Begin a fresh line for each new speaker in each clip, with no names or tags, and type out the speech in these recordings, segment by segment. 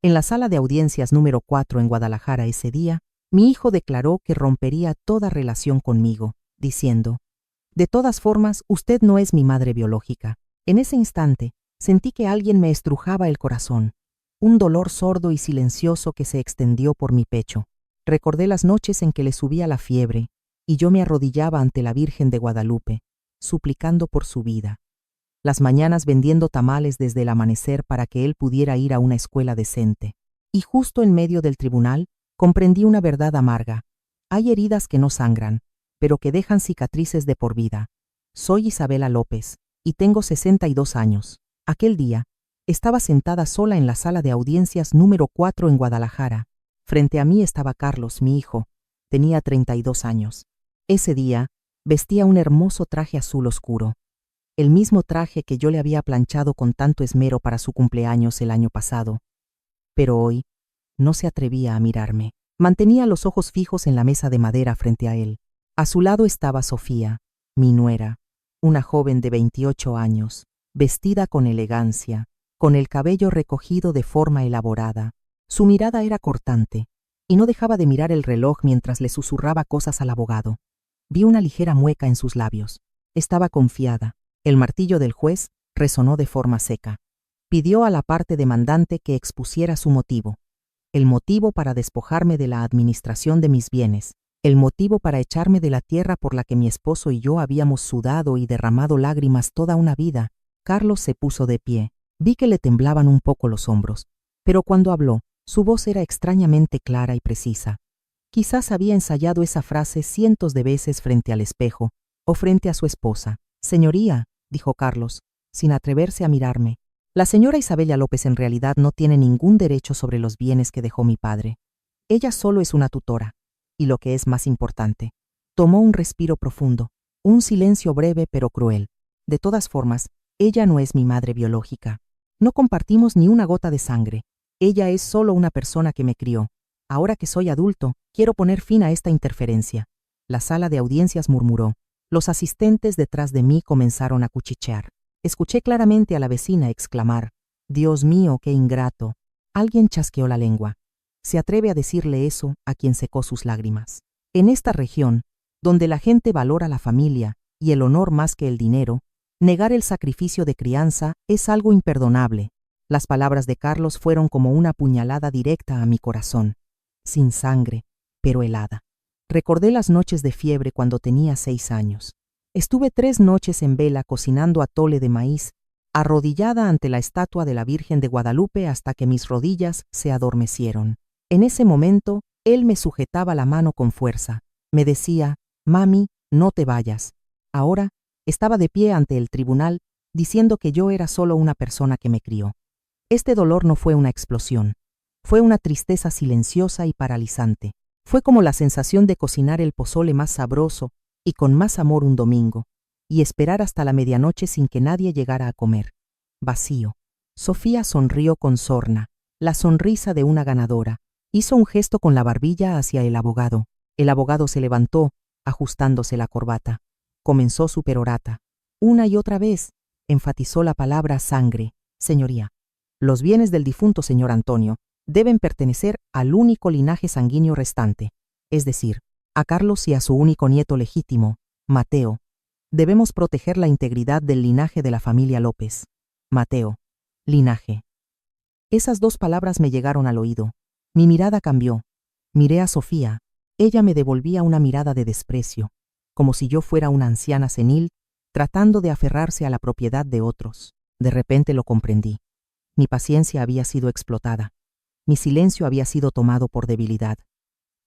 En la sala de audiencias número 4 en Guadalajara ese día, mi hijo declaró que rompería toda relación conmigo, diciendo: «De todas formas, usted no es mi madre biológica». En ese instante, sentí que alguien me estrujaba el corazón, un dolor sordo y silencioso que se extendió por mi pecho. Recordé las noches en que le subía la fiebre y yo me arrodillaba ante la Virgen de Guadalupe, suplicando por su vida. Las mañanas vendiendo tamales desde el amanecer para que él pudiera ir a una escuela decente. Y justo en medio del tribunal, comprendí una verdad amarga. Hay heridas que no sangran, pero que dejan cicatrices de por vida. Soy Isabela López, y tengo 62 años. Aquel día, estaba sentada sola en la sala de audiencias número 4 en Guadalajara. Frente a mí estaba Carlos, mi hijo. Tenía 32 años. Ese día, vestía un hermoso traje azul oscuro. El mismo traje que yo le había planchado con tanto esmero para su cumpleaños el año pasado. Pero hoy, no se atrevía a mirarme. Mantenía los ojos fijos en la mesa de madera frente a él. A su lado estaba Sofía, mi nuera, una joven de 28 años, vestida con elegancia, con el cabello recogido de forma elaborada. Su mirada era cortante, y no dejaba de mirar el reloj mientras le susurraba cosas al abogado. Vi una ligera mueca en sus labios. Estaba confiada. El martillo del juez resonó de forma seca. Pidió a la parte demandante que expusiera su motivo. El motivo para despojarme de la administración de mis bienes. El motivo para echarme de la tierra por la que mi esposo y yo habíamos sudado y derramado lágrimas toda una vida. Carlos se puso de pie. Vi que le temblaban un poco los hombros. Pero cuando habló, su voz era extrañamente clara y precisa. Quizás había ensayado esa frase cientos de veces frente al espejo o frente a su esposa. «Señoría», dijo Carlos, sin atreverse a mirarme, «la señora Isabela López en realidad no tiene ningún derecho sobre los bienes que dejó mi padre. Ella solo es una tutora. Y lo que es más importante». Tomó un respiro profundo, un silencio breve pero cruel. «De todas formas, ella no es mi madre biológica. No compartimos ni una gota de sangre. Ella es solo una persona que me crió. Ahora que soy adulto, quiero poner fin a esta interferencia». La sala de audiencias murmuró. Los asistentes detrás de mí comenzaron a cuchichear. Escuché claramente a la vecina exclamar: «Dios mío, qué ingrato». Alguien chasqueó la lengua. ¿Se atreve a decirle eso a quien secó sus lágrimas? En esta región, donde la gente valora la familia y el honor más que el dinero, negar el sacrificio de crianza es algo imperdonable. Las palabras de Carlos fueron como una puñalada directa a mi corazón. Sin sangre, pero helada. Recordé las noches de fiebre cuando tenía 6 años. Estuve 3 noches en vela cocinando atole de maíz, arrodillada ante la estatua de la Virgen de Guadalupe hasta que mis rodillas se adormecieron. En ese momento, él me sujetaba la mano con fuerza. Me decía: «Mami, no te vayas». Ahora, estaba de pie ante el tribunal, diciendo que yo era solo una persona que me crió. Este dolor no fue una explosión. Fue una tristeza silenciosa y paralizante. Fue como la sensación de cocinar el pozole más sabroso y con más amor un domingo, y esperar hasta la medianoche sin que nadie llegara a comer. Vacío. Sofía sonrió con sorna, la sonrisa de una ganadora. Hizo un gesto con la barbilla hacia el abogado. El abogado se levantó, ajustándose la corbata. Comenzó su perorata. Una y otra vez, enfatizó la palabra sangre. «Señoría, los bienes del difunto señor Antonio deben pertenecer al único linaje sanguíneo restante, es decir, a Carlos y a su único nieto legítimo, Mateo. Debemos proteger la integridad del linaje de la familia López. Mateo. Linaje». Esas 2 palabras me llegaron al oído. Mi mirada cambió. Miré a Sofía. Ella me devolvía una mirada de desprecio, como si yo fuera una anciana senil tratando de aferrarse a la propiedad de otros. De repente lo comprendí. Mi paciencia había sido explotada. Mi silencio había sido tomado por debilidad.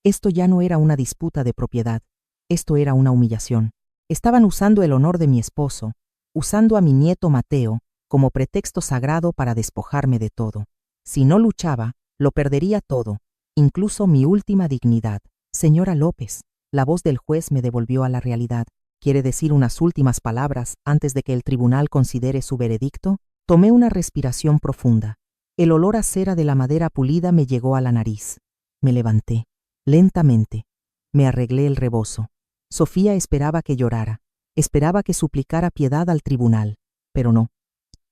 Esto ya no era una disputa de propiedad. Esto era una humillación. Estaban usando el honor de mi esposo, usando a mi nieto Mateo como pretexto sagrado para despojarme de todo. Si no luchaba, lo perdería todo, incluso mi última dignidad. «Señora López», la voz del juez me devolvió a la realidad. «¿Quiere decir unas últimas palabras antes de que el tribunal considere su veredicto?» Tomé una respiración profunda. El olor a cera de la madera pulida me llegó a la nariz. Me levanté. Lentamente. Me arreglé el rebozo. Sofía esperaba que llorara. Esperaba que suplicara piedad al tribunal. Pero no.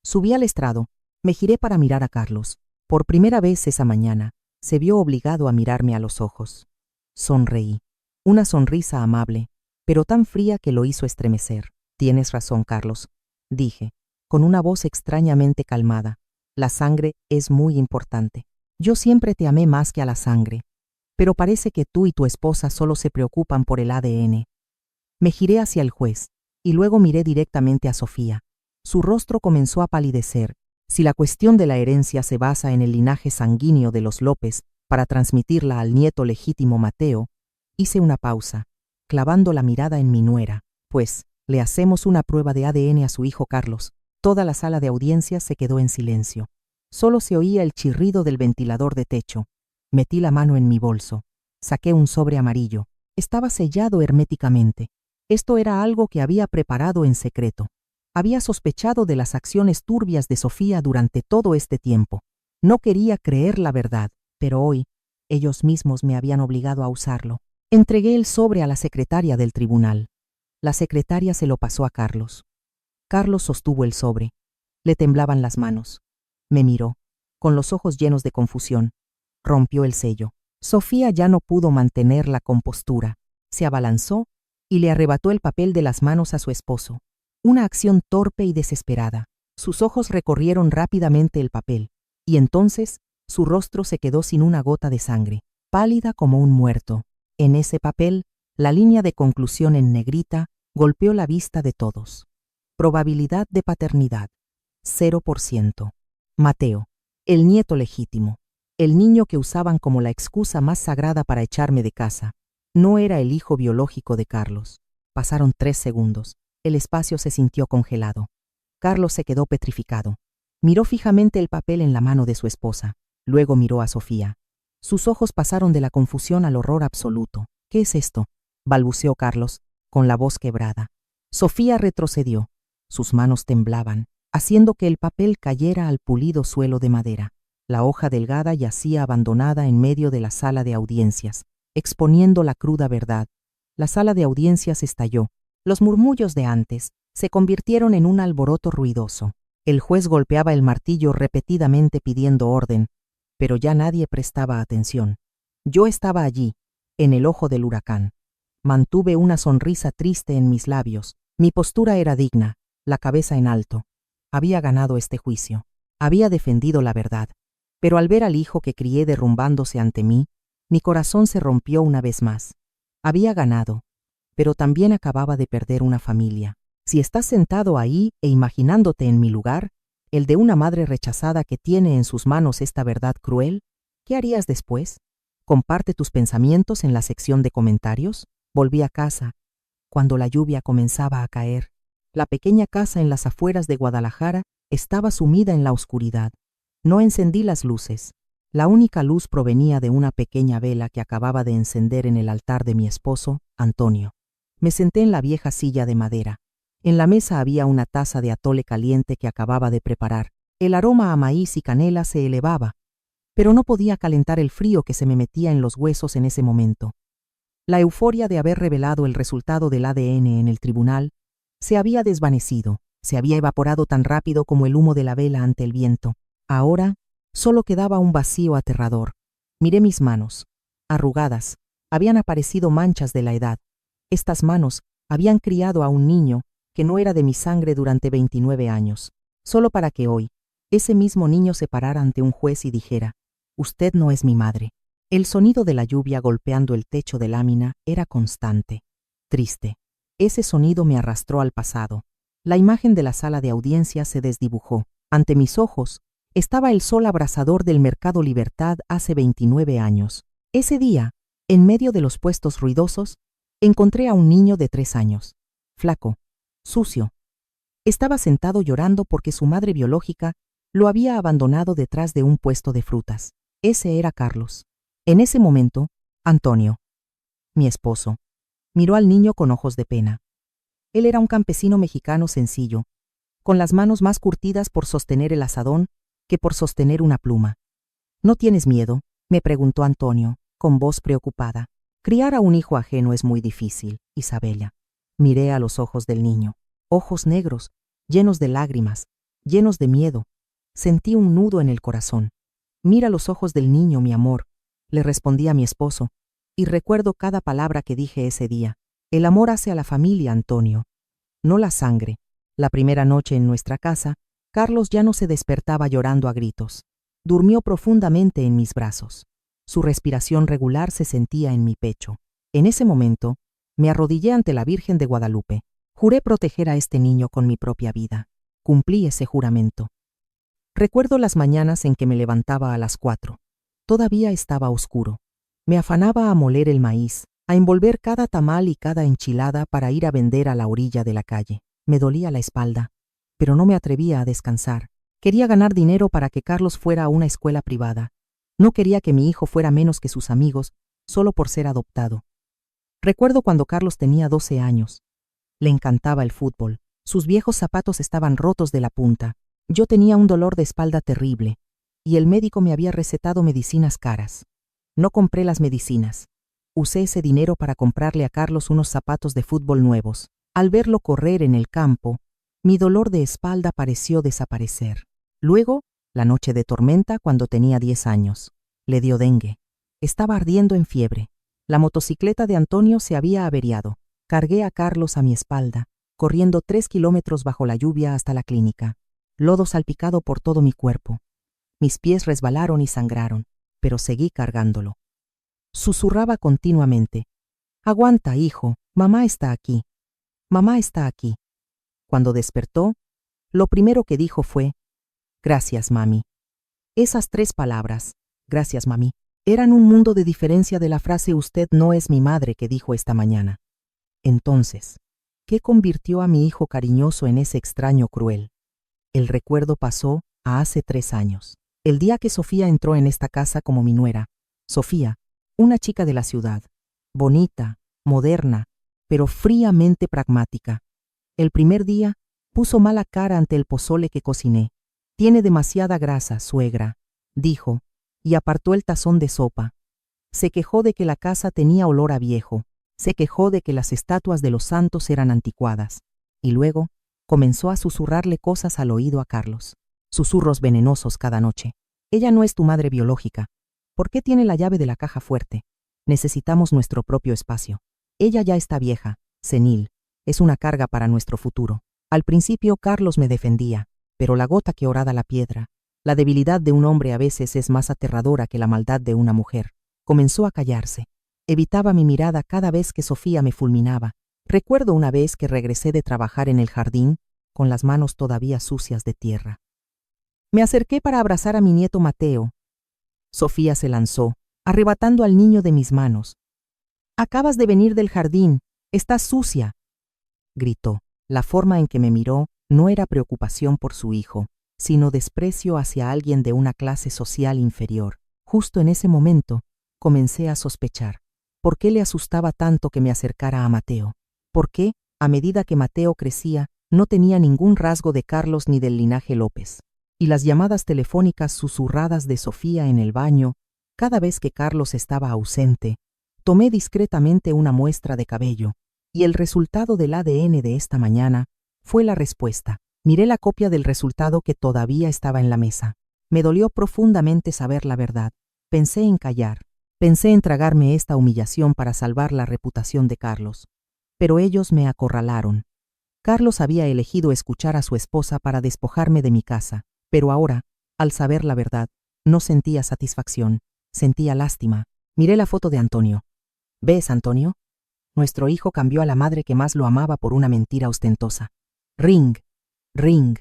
Subí al estrado. Me giré para mirar a Carlos. Por primera vez esa mañana, se vio obligado a mirarme a los ojos. Sonreí. Una sonrisa amable, pero tan fría que lo hizo estremecer. Tienes razón, Carlos, dije, con una voz extrañamente calmada. La sangre es muy importante. Yo siempre te amé más que a la sangre, pero parece que tú y tu esposa solo se preocupan por el ADN. Me giré hacia el juez, y luego miré directamente a Sofía. Su rostro comenzó a palidecer. Si la cuestión de la herencia se basa en el linaje sanguíneo de los López para transmitirla al nieto legítimo Mateo, hice una pausa, clavando la mirada en mi nuera. Pues, le hacemos una prueba de ADN a su hijo Carlos. Toda la sala de audiencias se quedó en silencio. Solo se oía el chirrido del ventilador de techo. Metí la mano en mi bolso. Saqué un sobre amarillo. Estaba sellado herméticamente. Esto era algo que había preparado en secreto. Había sospechado de las acciones turbias de Sofía durante todo este tiempo. No quería creer la verdad, pero hoy, ellos mismos me habían obligado a usarlo. Entregué el sobre a la secretaria del tribunal. La secretaria se lo pasó a Carlos. Carlos sostuvo el sobre. Le temblaban las manos. Me miró, con los ojos llenos de confusión. Rompió el sello. Sofía ya no pudo mantener la compostura. Se abalanzó y le arrebató el papel de las manos a su esposo. Una acción torpe y desesperada. Sus ojos recorrieron rápidamente el papel, y entonces su rostro se quedó sin una gota de sangre, pálida como un muerto. En ese papel, la línea de conclusión en negrita golpeó la vista de todos. Probabilidad de paternidad, 0%. Mateo, el nieto legítimo, el niño que usaban como la excusa más sagrada para echarme de casa, no era el hijo biológico de Carlos. Pasaron 3 segundos. El espacio se sintió congelado. Carlos se quedó petrificado. Miró fijamente el papel en la mano de su esposa. Luego miró a Sofía. Sus ojos pasaron de la confusión al horror absoluto. ¿Qué es esto?, balbuceó Carlos, con la voz quebrada. Sofía retrocedió. Sus manos temblaban, haciendo que el papel cayera al pulido suelo de madera. La hoja delgada yacía abandonada en medio de la sala de audiencias, exponiendo la cruda verdad. La sala de audiencias estalló. Los murmullos de antes se convirtieron en un alboroto ruidoso. El juez golpeaba el martillo repetidamente pidiendo orden, pero ya nadie prestaba atención. Yo estaba allí, en el ojo del huracán. Mantuve una sonrisa triste en mis labios. Mi postura era digna, la cabeza en alto. Había ganado este juicio. Había defendido la verdad. Pero al ver al hijo que crié derrumbándose ante mí, mi corazón se rompió una vez más. Había ganado, pero también acababa de perder una familia. Si estás sentado ahí e imaginándote en mi lugar, el de una madre rechazada que tiene en sus manos esta verdad cruel, ¿qué harías después? Comparte tus pensamientos en la sección de comentarios. Volví a casa, cuando la lluvia comenzaba a caer. La pequeña casa en las afueras de Guadalajara estaba sumida en la oscuridad. No encendí las luces. La única luz provenía de una pequeña vela que acababa de encender en el altar de mi esposo, Antonio. Me senté en la vieja silla de madera. En la mesa había una taza de atole caliente que acababa de preparar. El aroma a maíz y canela se elevaba, pero no podía calentar el frío que se me metía en los huesos en ese momento. La euforia de haber revelado el resultado del ADN en el tribunal se había desvanecido, se había evaporado tan rápido como el humo de la vela ante el viento. Ahora solo quedaba un vacío aterrador. Miré mis manos, arrugadas, habían aparecido manchas de la edad. Estas manos habían criado a un niño que no era de mi sangre durante 29 años, solo para que hoy ese mismo niño se parara ante un juez y dijera: «Usted no es mi madre». El sonido de la lluvia golpeando el techo de lámina era constante, triste. Ese sonido me arrastró al pasado. La imagen de la sala de audiencia se desdibujó. Ante mis ojos estaba el sol abrasador del Mercado Libertad hace 29 años. Ese día, en medio de los puestos ruidosos, encontré a un niño de 3 años, flaco, sucio. Estaba sentado llorando porque su madre biológica lo había abandonado detrás de un puesto de frutas. Ese era Carlos. En ese momento, Antonio, mi esposo, miró al niño con ojos de pena. Él era un campesino mexicano sencillo, con las manos más curtidas por sostener el azadón que por sostener una pluma. «¿No tienes miedo?», me preguntó Antonio, con voz preocupada. «Criar a un hijo ajeno es muy difícil, Isabella». Miré a los ojos del niño, ojos negros, llenos de lágrimas, llenos de miedo. Sentí un nudo en el corazón. Mira los ojos del niño, mi amor, le respondí a mi esposo, y recuerdo cada palabra que dije ese día. El amor hace a la familia, Antonio, no la sangre. La primera noche en nuestra casa, Carlos ya no se despertaba llorando a gritos. Durmió profundamente en mis brazos. Su respiración regular se sentía en mi pecho. En ese momento, me arrodillé ante la Virgen de Guadalupe. Juré proteger a este niño con mi propia vida. Cumplí ese juramento. Recuerdo las mañanas en que me levantaba a las 4. Todavía estaba oscuro. Me afanaba a moler el maíz, a envolver cada tamal y cada enchilada para ir a vender a la orilla de la calle. Me dolía la espalda, pero no me atrevía a descansar. Quería ganar dinero para que Carlos fuera a una escuela privada. No quería que mi hijo fuera menos que sus amigos, solo por ser adoptado. Recuerdo cuando Carlos tenía 12 años. Le encantaba el fútbol. Sus viejos zapatos estaban rotos de la punta. Yo tenía un dolor de espalda terrible, y el médico me había recetado medicinas caras. No compré las medicinas. Usé ese dinero para comprarle a Carlos unos zapatos de fútbol nuevos. Al verlo correr en el campo, mi dolor de espalda pareció desaparecer. Luego, la noche de tormenta, cuando tenía 10 años, le dio dengue. Estaba ardiendo en fiebre. La motocicleta de Antonio se había averiado. Cargué a Carlos a mi espalda, corriendo 3 kilómetros bajo la lluvia hasta la clínica. Lodo salpicado por todo mi cuerpo. Mis pies resbalaron y sangraron, pero seguí cargándolo. Susurraba continuamente: «Aguanta, hijo, mamá está aquí. Mamá está aquí». Cuando despertó, lo primero que dijo fue: «Gracias, mami». Esas 3 palabras, «Gracias, mami», eran un mundo de diferencia de la frase «Usted no es mi madre» que dijo esta mañana. Entonces, ¿qué convirtió a mi hijo cariñoso en ese extraño cruel? El recuerdo pasó a hace 3 años. El día que Sofía entró en esta casa como mi nuera. Sofía, una chica de la ciudad, bonita, moderna, pero fríamente pragmática. El primer día, puso mala cara ante el pozole que cociné. «Tiene demasiada grasa, suegra», dijo, y apartó el tazón de sopa. Se quejó de que la casa tenía olor a viejo. Se quejó de que las estatuas de los santos eran anticuadas. Y luego, comenzó a susurrarle cosas al oído a Carlos. Susurros venenosos cada noche. «Ella no es tu madre biológica. ¿Por qué tiene la llave de la caja fuerte? Necesitamos nuestro propio espacio. Ella ya está vieja, senil. Es una carga para nuestro futuro». Al principio Carlos me defendía, pero la gota que horada la piedra, la debilidad de un hombre a veces es más aterradora que la maldad de una mujer. Comenzó a callarse. Evitaba mi mirada cada vez que Sofía me fulminaba. Recuerdo una vez que regresé de trabajar en el jardín, con las manos todavía sucias de tierra. Me acerqué para abrazar a mi nieto Mateo. Sofía se lanzó, arrebatando al niño de mis manos. «Acabas de venir del jardín, estás sucia», gritó. La forma en que me miró no era preocupación por su hijo, sino desprecio hacia alguien de una clase social inferior. Justo en ese momento, comencé a sospechar. ¿Por qué le asustaba tanto que me acercara a Mateo? ¿Por qué, a medida que Mateo crecía, no tenía ningún rasgo de Carlos ni del linaje López? Y las llamadas telefónicas susurradas de Sofía en el baño, cada vez que Carlos estaba ausente, tomé discretamente una muestra de cabello, y el resultado del ADN de esta mañana fue la respuesta. Miré la copia del resultado que todavía estaba en la mesa. Me dolió profundamente saber la verdad. Pensé en callar. Pensé en tragarme esta humillación para salvar la reputación de Carlos. Pero ellos me acorralaron. Carlos había elegido escuchar a su esposa para despojarme de mi casa, pero ahora, al saber la verdad, no sentía satisfacción, sentía lástima. Miré la foto de Antonio. ¿Ves, Antonio? Nuestro hijo cambió a la madre que más lo amaba por una mentira ostentosa. Ring, ring,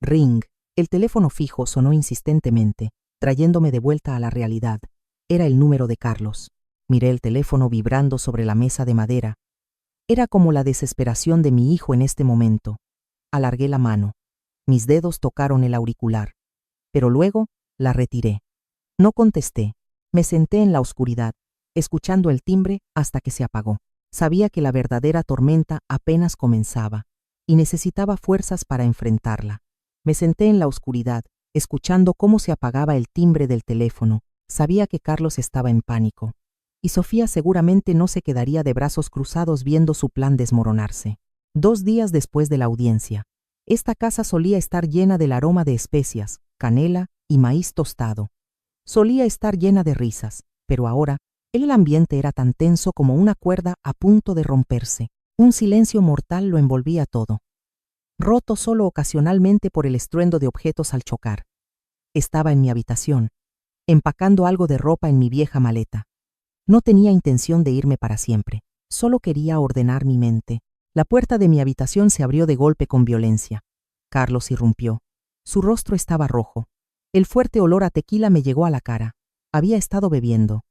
ring. El teléfono fijo sonó insistentemente, trayéndome de vuelta a la realidad. Era el número de Carlos. Miré el teléfono vibrando sobre la mesa de madera. Era como la desesperación de mi hijo en este momento. Alargué la mano. Mis dedos tocaron el auricular. Pero luego la retiré. No contesté. Me senté en la oscuridad, escuchando el timbre hasta que se apagó. Sabía que la verdadera tormenta apenas comenzaba, y necesitaba fuerzas para enfrentarla. Me senté en la oscuridad, escuchando cómo se apagaba el timbre del teléfono. Sabía que Carlos estaba en pánico, y Sofía seguramente no se quedaría de brazos cruzados viendo su plan desmoronarse. 2 días después de la audiencia, esta casa solía estar llena del aroma de especias, canela y maíz tostado. Solía estar llena de risas, pero ahora el ambiente era tan tenso como una cuerda a punto de romperse. Un silencio mortal lo envolvía todo, roto solo ocasionalmente por el estruendo de objetos al chocar. Estaba en mi habitación, empacando algo de ropa en mi vieja maleta. No tenía intención de irme para siempre, solo quería ordenar mi mente. La puerta de mi habitación se abrió de golpe con violencia. Carlos irrumpió. Su rostro estaba rojo. El fuerte olor a tequila me llegó a la cara. Había estado bebiendo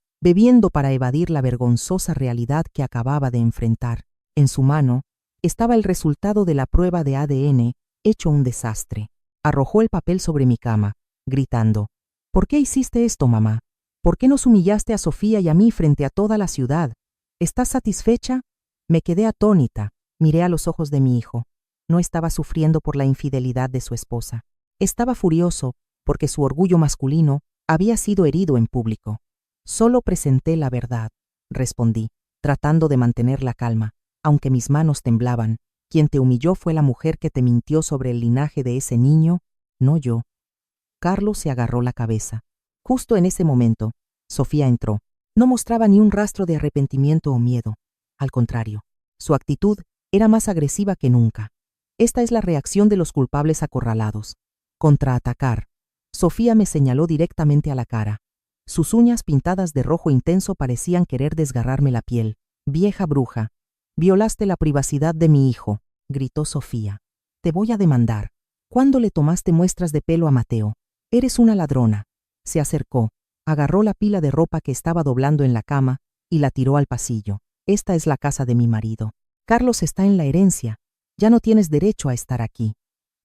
para evadir la vergonzosa realidad que acababa de enfrentar. En su mano estaba el resultado de la prueba de ADN, hecho un desastre. Arrojó el papel sobre mi cama, gritando: «¿Por qué hiciste esto, mamá? ¿Por qué nos humillaste a Sofía y a mí frente a toda la ciudad? ¿Estás satisfecha?» Me quedé atónita. Miré a los ojos de mi hijo. No estaba sufriendo por la infidelidad de su esposa. Estaba furioso porque su orgullo masculino había sido herido en público. «Solo presenté la verdad», respondí, tratando de mantener la calma, aunque mis manos temblaban. «Quien te humilló fue la mujer que te mintió sobre el linaje de ese niño, no yo». Carlos se agarró la cabeza. Justo en ese momento, Sofía entró. No mostraba ni un rastro de arrepentimiento o miedo. Al contrario, su actitud era más agresiva que nunca. Esta es la reacción de los culpables acorralados. Contraatacar. Sofía me señaló directamente a la cara. Sus uñas pintadas de rojo intenso parecían querer desgarrarme la piel. «Vieja bruja, violaste la privacidad de mi hijo», gritó Sofía. «Te voy a demandar. ¿Cuándo le tomaste muestras de pelo a Mateo? Eres una ladrona». Se acercó, agarró la pila de ropa que estaba doblando en la cama y la tiró al pasillo. «Esta es la casa de mi marido. Carlos está en la herencia. Ya no tienes derecho a estar aquí.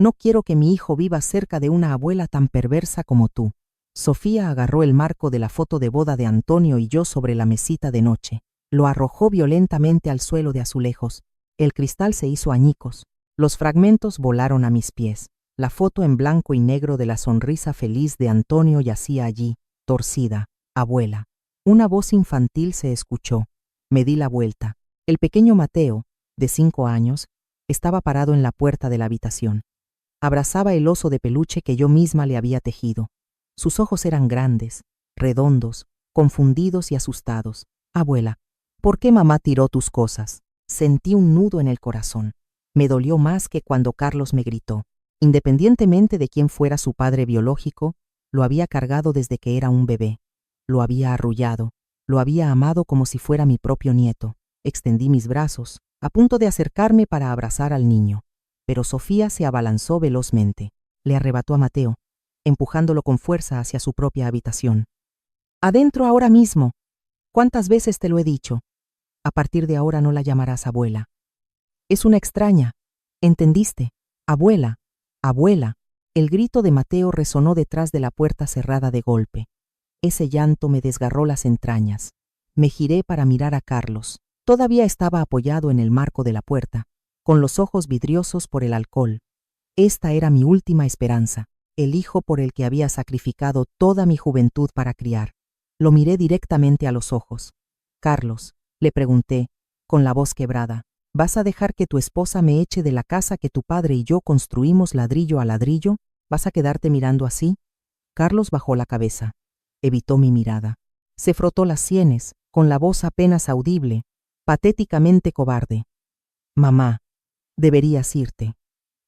No quiero que mi hijo viva cerca de una abuela tan perversa como tú». Sofía agarró el marco de la foto de boda de Antonio y yo sobre la mesita de noche. Lo arrojó violentamente al suelo de azulejos. El cristal se hizo añicos. Los fragmentos volaron a mis pies. La foto en blanco y negro de la sonrisa feliz de Antonio yacía allí, torcida. «Abuela». Una voz infantil se escuchó. Me di la vuelta. El pequeño Mateo, de 5 años, estaba parado en la puerta de la habitación. Abrazaba el oso de peluche que yo misma le había tejido. Sus ojos eran grandes, redondos, confundidos y asustados. «Abuela, ¿por qué mamá tiró tus cosas?». Sentí un nudo en el corazón. Me dolió más que cuando Carlos me gritó. Independientemente de quién fuera su padre biológico, lo había cargado desde que era un bebé. Lo había arrullado, lo había amado como si fuera mi propio nieto. Extendí mis brazos, a punto de acercarme para abrazar al niño. Pero Sofía se abalanzó velozmente. Le arrebató a Mateo, empujándolo con fuerza hacia su propia habitación. «Adentro ahora mismo. ¿Cuántas veces te lo he dicho? A partir de ahora no la llamarás abuela. Es una extraña. ¿Entendiste? Abuela, abuela». El grito de Mateo resonó detrás de la puerta cerrada de golpe. Ese llanto me desgarró las entrañas. Me giré para mirar a Carlos. Todavía estaba apoyado en el marco de la puerta, con los ojos vidriosos por el alcohol. Esta era mi última esperanza, el hijo por el que había sacrificado toda mi juventud para criar. Lo miré directamente a los ojos. «Carlos», le pregunté, con la voz quebrada, «¿vas a dejar que tu esposa me eche de la casa que tu padre y yo construimos ladrillo a ladrillo? ¿Vas a quedarte mirando así?». Carlos bajó la cabeza. Evitó mi mirada. Se frotó las sienes, con la voz apenas audible, patéticamente cobarde. «Mamá, deberías irte.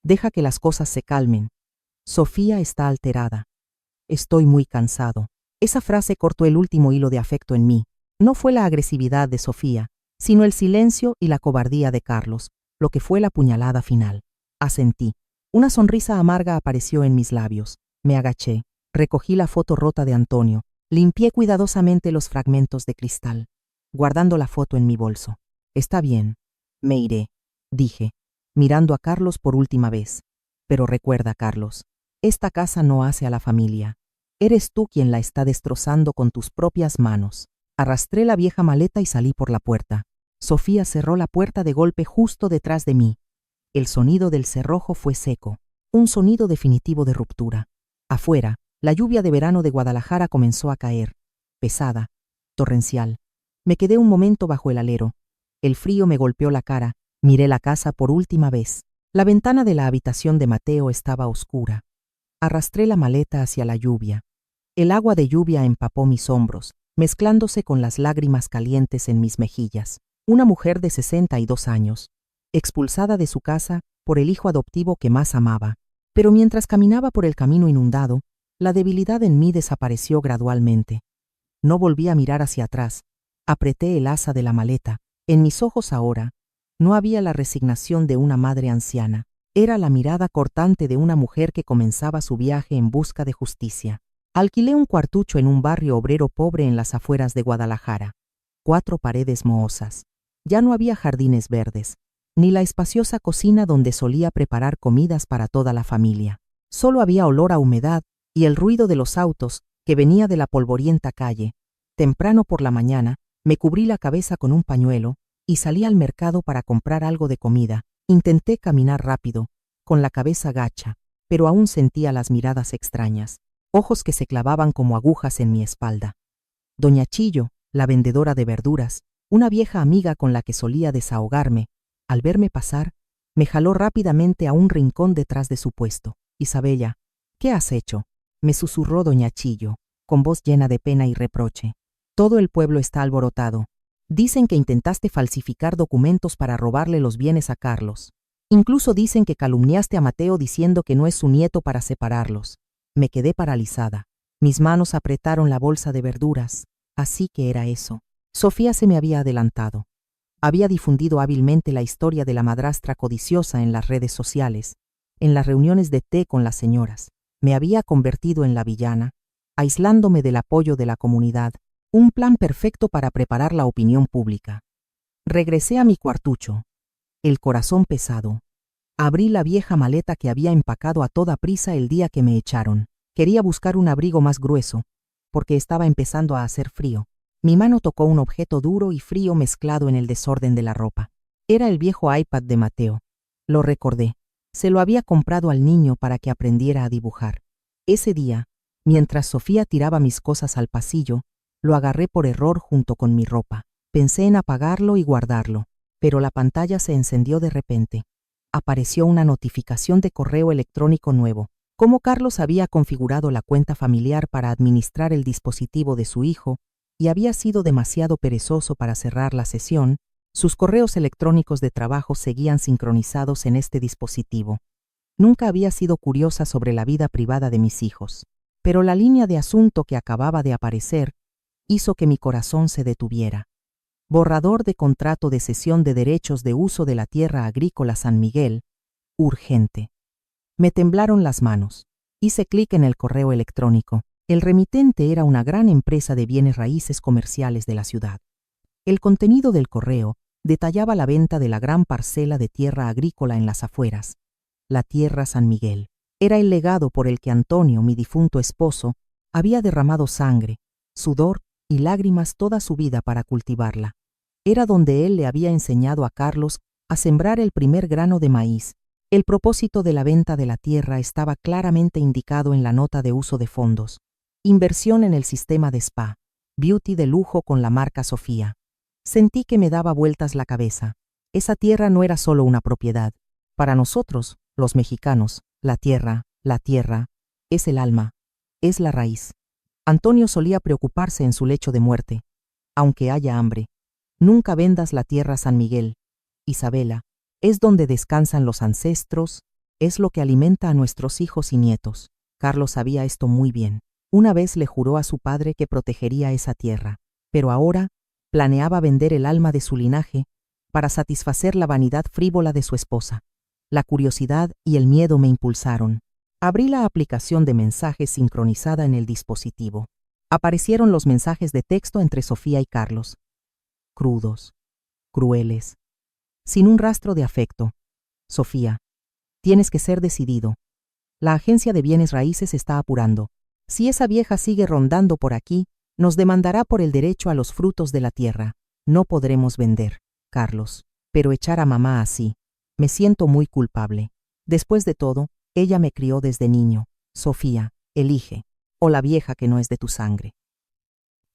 Deja que las cosas se calmen. Sofía está alterada. Estoy muy cansado». Esa frase cortó el último hilo de afecto en mí. No fue la agresividad de Sofía, sino el silencio y la cobardía de Carlos, lo que fue la puñalada final. Asentí. Una sonrisa amarga apareció en mis labios. Me agaché, recogí la foto rota de Antonio, limpié cuidadosamente los fragmentos de cristal, guardando la foto en mi bolso. «Está bien, me iré», dije, mirando a Carlos por última vez. «Pero recuerda, Carlos, esta casa no hace a la familia. Eres tú quien la está destrozando con tus propias manos». Arrastré la vieja maleta y salí por la puerta. Sofía cerró la puerta de golpe justo detrás de mí. El sonido del cerrojo fue seco, un sonido definitivo de ruptura. Afuera, la lluvia de verano de Guadalajara comenzó a caer, pesada, torrencial. Me quedé un momento bajo el alero. El frío me golpeó la cara. Miré la casa por última vez. La ventana de la habitación de Mateo estaba oscura. Arrastré la maleta hacia la lluvia. El agua de lluvia empapó mis hombros, mezclándose con las lágrimas calientes en mis mejillas. Una mujer de 62 años, expulsada de su casa por el hijo adoptivo que más amaba. Pero mientras caminaba por el camino inundado, la debilidad en mí desapareció gradualmente. No volví a mirar hacia atrás. Apreté el asa de la maleta. En mis ojos ahora no había la resignación de una madre anciana. Era la mirada cortante de una mujer que comenzaba su viaje en busca de justicia. Alquilé un cuartucho en un barrio obrero pobre en las afueras de Guadalajara. 4 paredes mohosas. Ya no había jardines verdes, ni la espaciosa cocina donde solía preparar comidas para toda la familia. Solo había olor a humedad y el ruido de los autos que venía de la polvorienta calle. Temprano por la mañana, me cubrí la cabeza con un pañuelo y salí al mercado para comprar algo de comida. Intenté caminar rápido, con la cabeza gacha, pero aún sentía las miradas extrañas, ojos que se clavaban como agujas en mi espalda. Doña Chillo, la vendedora de verduras, una vieja amiga con la que solía desahogarme, al verme pasar, me jaló rápidamente a un rincón detrás de su puesto. «Isabella, ¿qué has hecho?», me susurró doña Chillo, con voz llena de pena y reproche. «Todo el pueblo está alborotado. Dicen que intentaste falsificar documentos para robarle los bienes a Carlos. Incluso dicen que calumniaste a Mateo diciendo que no es su nieto para separarlos». Me quedé paralizada. Mis manos apretaron la bolsa de verduras. Así que era eso. Sofía se me había adelantado. Había difundido hábilmente la historia de la madrastra codiciosa en las redes sociales, en las reuniones de té con las señoras. Me había convertido en la villana, aislándome del apoyo de la comunidad, un plan perfecto para preparar la opinión pública. Regresé a mi cuartucho, el corazón pesado. Abrí la vieja maleta que había empacado a toda prisa el día que me echaron. Quería buscar un abrigo más grueso, porque estaba empezando a hacer frío. Mi mano tocó un objeto duro y frío mezclado en el desorden de la ropa. Era el viejo iPad de Mateo. Lo recordé. Se lo había comprado al niño para que aprendiera a dibujar. Ese día, mientras Sofía tiraba mis cosas al pasillo, lo agarré por error junto con mi ropa. Pensé en apagarlo y guardarlo, pero la pantalla se encendió de repente. Apareció una notificación de correo electrónico nuevo. Como Carlos había configurado la cuenta familiar para administrar el dispositivo de su hijo y había sido demasiado perezoso para cerrar la sesión, sus correos electrónicos de trabajo seguían sincronizados en este dispositivo. Nunca había sido curiosa sobre la vida privada de mis hijos, pero la línea de asunto que acababa de aparecer hizo que mi corazón se detuviera. Borrador de contrato de cesión de derechos de uso de la tierra agrícola San Miguel, urgente. Me temblaron las manos. Hice clic en el correo electrónico. El remitente era una gran empresa de bienes raíces comerciales de la ciudad. El contenido del correo detallaba la venta de la gran parcela de tierra agrícola en las afueras, la tierra San Miguel. Era el legado por el que Antonio, mi difunto esposo, había derramado sangre, sudor y lágrimas toda su vida para cultivarla. Era donde él le había enseñado a Carlos a sembrar el primer grano de maíz. El propósito de la venta de la tierra estaba claramente indicado en la nota de uso de fondos. Inversión en el sistema de spa, beauty de lujo con la marca Sofía. Sentí que me daba vueltas la cabeza. Esa tierra no era solo una propiedad. Para nosotros, los mexicanos, la tierra, es el alma, es la raíz. Antonio solía preocuparse en su lecho de muerte. Aunque haya hambre, nunca vendas la tierra San Miguel. Isabela, es donde descansan los ancestros, es lo que alimenta a nuestros hijos y nietos. Carlos sabía esto muy bien. Una vez le juró a su padre que protegería esa tierra, pero ahora planeaba vender el alma de su linaje para satisfacer la vanidad frívola de su esposa. La curiosidad y el miedo me impulsaron. Abrí la aplicación de mensajes sincronizada en el dispositivo. Aparecieron los mensajes de texto entre Sofía y Carlos. Crudos, crueles, sin un rastro de afecto. Sofía, tienes que ser decidido. La agencia de bienes raíces está apurando. Si esa vieja sigue rondando por aquí, nos demandará por el derecho a los frutos de la tierra. No podremos vender, Carlos. Pero echar a mamá así. Me siento muy culpable. Después de todo, ella me crió desde niño. Sofía, elige. O la vieja que no es de tu sangre.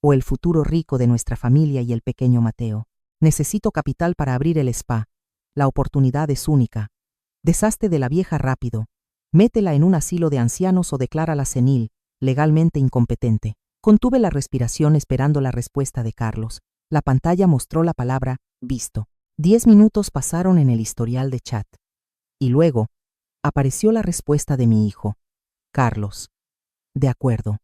O el futuro rico de nuestra familia y el pequeño Mateo. Necesito capital para abrir el spa. La oportunidad es única. Deshazte de la vieja rápido. Métela en un asilo de ancianos o declárala senil. legalmente incompetente. Contuve la respiración esperando la respuesta de Carlos. La pantalla mostró la palabra visto. 10 minutos pasaron en el historial de chat. Y luego, apareció la respuesta de mi hijo. Carlos. De acuerdo.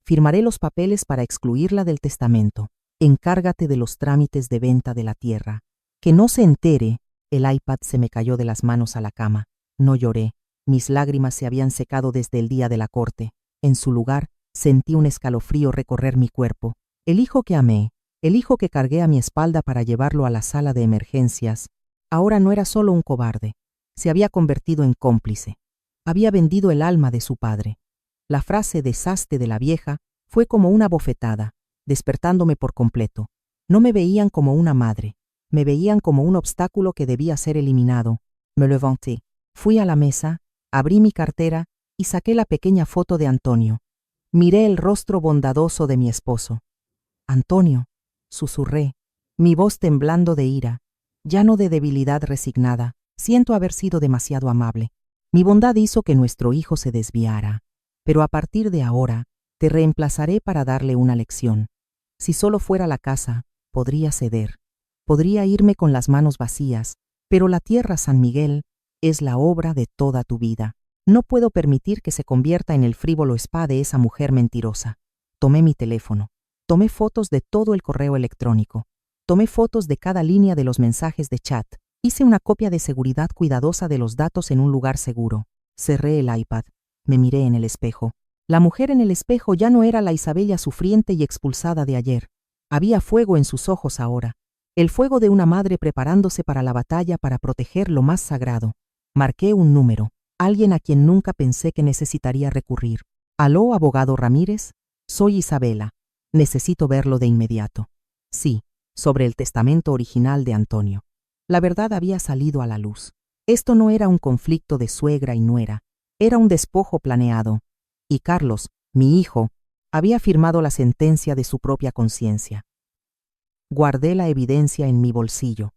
Firmaré los papeles para excluirla del testamento. Encárgate de los trámites de venta de la tierra. Que no se entere. El iPad se me cayó de las manos a la cama. No lloré. Mis lágrimas se habían secado desde el día de la corte. En su lugar, sentí un escalofrío recorrer mi cuerpo. El hijo que amé, el hijo que cargué a mi espalda para llevarlo a la sala de emergencias, ahora no era solo un cobarde. Se había convertido en cómplice. Había vendido el alma de su padre. La frase deshazte de la vieja fue como una bofetada, despertándome por completo. No me veían como una madre. Me veían como un obstáculo que debía ser eliminado. Me levanté. Fui a la mesa, abrí mi cartera y saqué la pequeña foto de Antonio. Miré el rostro bondadoso de mi esposo. Antonio, susurré, mi voz temblando de ira, ya no de debilidad resignada. Siento haber sido demasiado amable. Mi bondad hizo que nuestro hijo se desviara. Pero a partir de ahora, te reemplazaré para darle una lección. Si solo fuera la casa, podría ceder. Podría irme con las manos vacías, pero la tierra San Miguel es la obra de toda tu vida. No puedo permitir que se convierta en el frívolo spa de esa mujer mentirosa. Tomé mi teléfono. Tomé fotos de todo el correo electrónico. Tomé fotos de cada línea de los mensajes de chat. Hice una copia de seguridad cuidadosa de los datos en un lugar seguro. Cerré el iPad. Me miré en el espejo. La mujer en el espejo ya no era la Isabella sufriente y expulsada de ayer. Había fuego en sus ojos ahora. El fuego de una madre preparándose para la batalla para proteger lo más sagrado. Marqué un número. Alguien a quien nunca pensé que necesitaría recurrir. ¿Aló, abogado Ramírez? Soy Isabela. Necesito verlo de inmediato. Sí, sobre el testamento original de Antonio. La verdad había salido a la luz. Esto no era un conflicto de suegra y nuera. Era un despojo planeado. Y Carlos, mi hijo, había firmado la sentencia de su propia conciencia. Guardé la evidencia en mi bolsillo.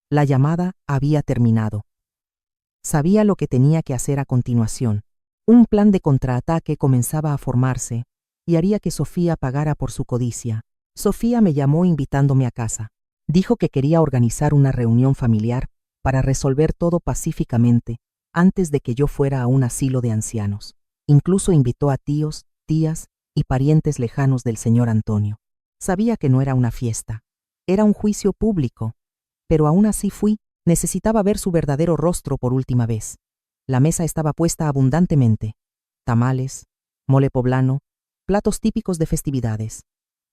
La llamada había terminado. Sabía lo que tenía que hacer a continuación. Un plan de contraataque comenzaba a formarse y haría que Sofía pagara por su codicia. Sofía me llamó invitándome a casa. Dijo que quería organizar una reunión familiar para resolver todo pacíficamente antes de que yo fuera a un asilo de ancianos. Incluso invitó a tíos, tías y parientes lejanos del señor Antonio. Sabía que no era una fiesta. Era un juicio público. Pero aún así fui. Necesitaba ver su verdadero rostro por última vez. La mesa estaba puesta abundantemente. Tamales, mole poblano, platos típicos de festividades.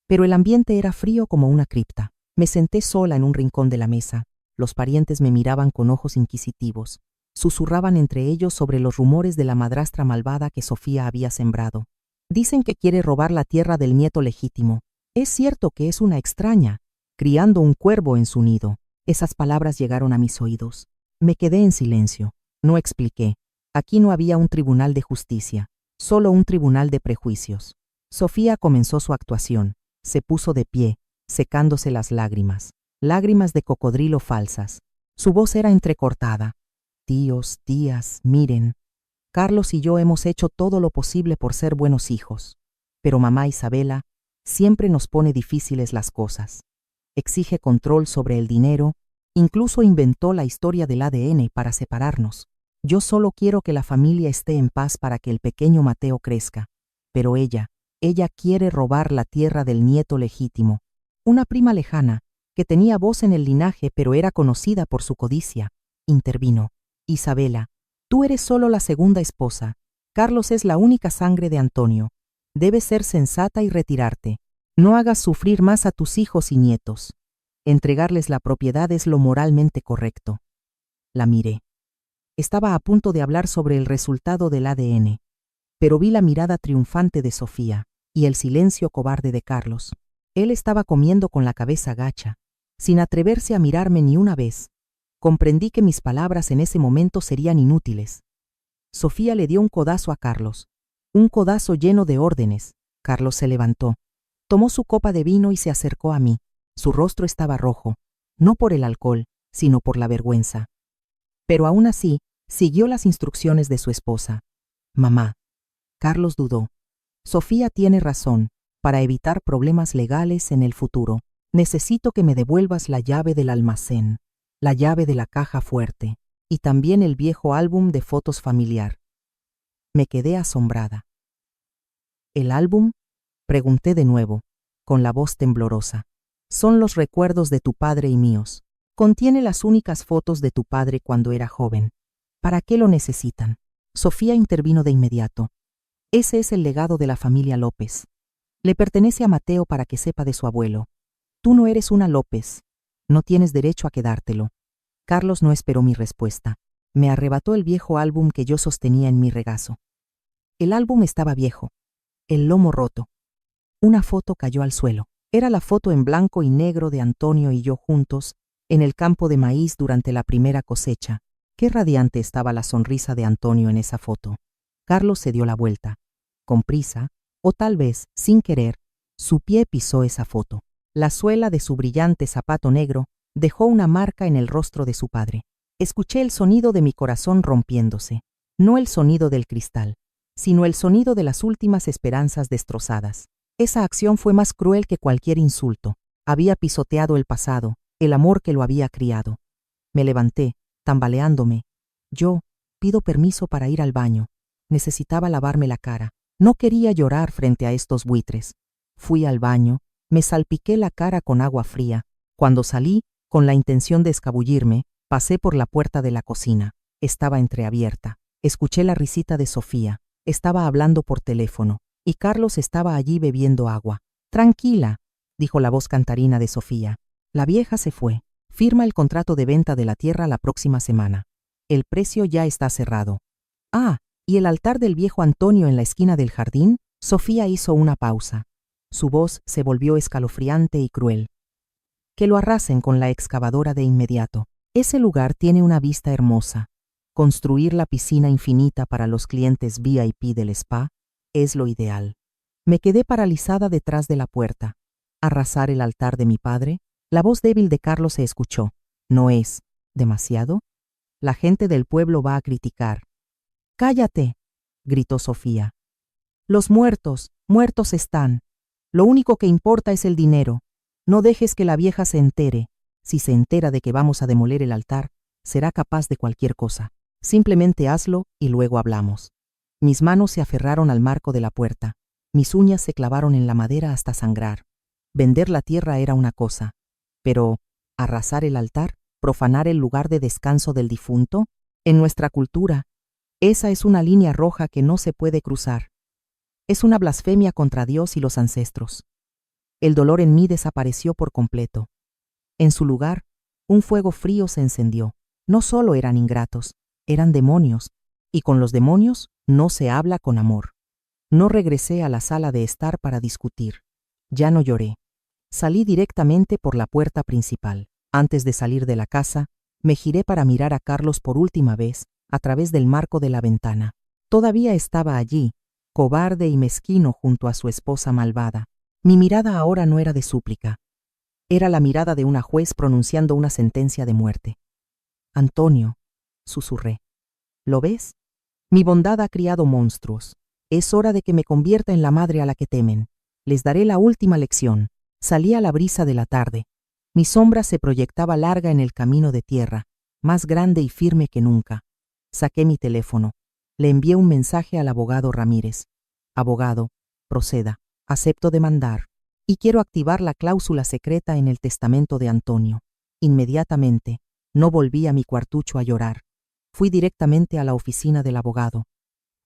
Pero el ambiente era frío como una cripta. Me senté sola en un rincón de la mesa. Los parientes me miraban con ojos inquisitivos. Susurraban entre ellos sobre los rumores de la madrastra malvada que Sofía había sembrado. Dicen que quiere robar la tierra del nieto legítimo. Es cierto que es una extraña, criando un cuervo en su nido. Esas palabras llegaron a mis oídos. Me quedé en silencio. No expliqué. Aquí no había un tribunal de justicia, solo un tribunal de prejuicios. Sofía comenzó su actuación. Se puso de pie, secándose las lágrimas. Lágrimas de cocodrilo falsas. Su voz era entrecortada. Tíos, tías, miren. Carlos y yo hemos hecho todo lo posible por ser buenos hijos. Pero mamá Isabela siempre nos pone difíciles las cosas. Exige control sobre el dinero, incluso inventó la historia del ADN para separarnos. Yo solo quiero que la familia esté en paz para que el pequeño Mateo crezca. Pero ella quiere robar la tierra del nieto legítimo. Una prima lejana, que tenía voz en el linaje pero era conocida por su codicia, intervino. Isabela, tú eres solo la segunda esposa. Carlos es la única sangre de Antonio. Debes ser sensata y retirarte. No hagas sufrir más a tus hijos y nietos. Entregarles la propiedad es lo moralmente correcto. La miré. Estaba a punto de hablar sobre el resultado del ADN, pero vi la mirada triunfante de Sofía y el silencio cobarde de Carlos. Él estaba comiendo con la cabeza gacha, sin atreverse a mirarme ni una vez. Comprendí que mis palabras en ese momento serían inútiles. Sofía le dio un codazo a Carlos, un codazo lleno de órdenes. Carlos se levantó. Tomó su copa de vino y se acercó a mí. Su rostro estaba rojo, no por el alcohol, sino por la vergüenza. Pero aún así, siguió las instrucciones de su esposa. Mamá. Carlos dudó. Sofía tiene razón. Para evitar problemas legales en el futuro, necesito que me devuelvas la llave del almacén, la llave de la caja fuerte y también el viejo álbum de fotos familiar. Me quedé asombrada. ¿El álbum? Pregunté de nuevo, con la voz temblorosa. Son los recuerdos de tu padre y míos. Contiene las únicas fotos de tu padre cuando era joven. ¿Para qué lo necesitan? Sofía intervino de inmediato. Ese es el legado de la familia López. Le pertenece a Mateo para que sepa de su abuelo. Tú no eres una López. No tienes derecho a quedártelo. Carlos no esperó mi respuesta. Me arrebató el viejo álbum que yo sostenía en mi regazo. El álbum estaba viejo, el lomo roto. Una foto cayó al suelo. Era la foto en blanco y negro de Antonio y yo juntos en el campo de maíz durante la primera cosecha. Qué radiante estaba la sonrisa de Antonio en esa foto. Carlos se dio la vuelta. Con prisa, o tal vez sin querer, su pie pisó esa foto. La suela de su brillante zapato negro dejó una marca en el rostro de su padre. Escuché el sonido de mi corazón rompiéndose, no el sonido del cristal, sino el sonido de las últimas esperanzas destrozadas. Esa acción fue más cruel que cualquier insulto. Había pisoteado el pasado, el amor que lo había criado. Me levanté, tambaleándome. Yo pido permiso para ir al baño. Necesitaba lavarme la cara. No quería llorar frente a estos buitres. Fui al baño, me salpiqué la cara con agua fría. Cuando salí, con la intención de escabullirme, pasé por la puerta de la cocina. Estaba entreabierta. Escuché la risita de Sofía. Estaba hablando por teléfono, y Carlos estaba allí bebiendo agua. Tranquila, dijo la voz cantarina de Sofía. La vieja se fue. Firma el contrato de venta de la tierra la próxima semana. El precio ya está cerrado. Ah, ¿y el altar del viejo Antonio en la esquina del jardín? Sofía hizo una pausa. Su voz se volvió escalofriante y cruel. Que lo arrasen con la excavadora de inmediato. Ese lugar tiene una vista hermosa. Construir la piscina infinita para los clientes VIP del spa es lo ideal. Me quedé paralizada detrás de la puerta. ¿Arrasar el altar de mi padre? La voz débil de Carlos se escuchó. ¿No es demasiado? La gente del pueblo va a criticar. ¡Cállate!, gritó Sofía. Los muertos, muertos están. Lo único que importa es el dinero. No dejes que la vieja se entere. Si se entera de que vamos a demoler el altar, será capaz de cualquier cosa. Simplemente hazlo y luego hablamos. Mis manos se aferraron al marco de la puerta. Mis uñas se clavaron en la madera hasta sangrar. Vender la tierra era una cosa, pero ¿arrasar el altar? ¿Profanar el lugar de descanso del difunto? En nuestra cultura, esa es una línea roja que no se puede cruzar. Es una blasfemia contra Dios y los ancestros. El dolor en mí desapareció por completo. En su lugar, un fuego frío se encendió. No solo eran ingratos, eran demonios, y con los demonios no se habla con amor. No regresé a la sala de estar para discutir. Ya no lloré. Salí directamente por la puerta principal. Antes de salir de la casa, me giré para mirar a Carlos por última vez a través del marco de la ventana. Todavía estaba allí, cobarde y mezquino junto a su esposa malvada. Mi mirada ahora no era de súplica. Era la mirada de una juez pronunciando una sentencia de muerte. Antonio, susurré. ¿Lo ves? Mi bondad ha criado monstruos. Es hora de que me convierta en la madre a la que temen. Les daré la última lección. Salí a la brisa de la tarde. Mi sombra se proyectaba larga en el camino de tierra, más grande y firme que nunca. Saqué mi teléfono. Le envié un mensaje al abogado Ramírez. Abogado, proceda. Acepto demandar. Y quiero activar la cláusula secreta en el testamento de Antonio. Inmediatamente, no volví a mi cuartucho a llorar. Fui directamente a la oficina del abogado.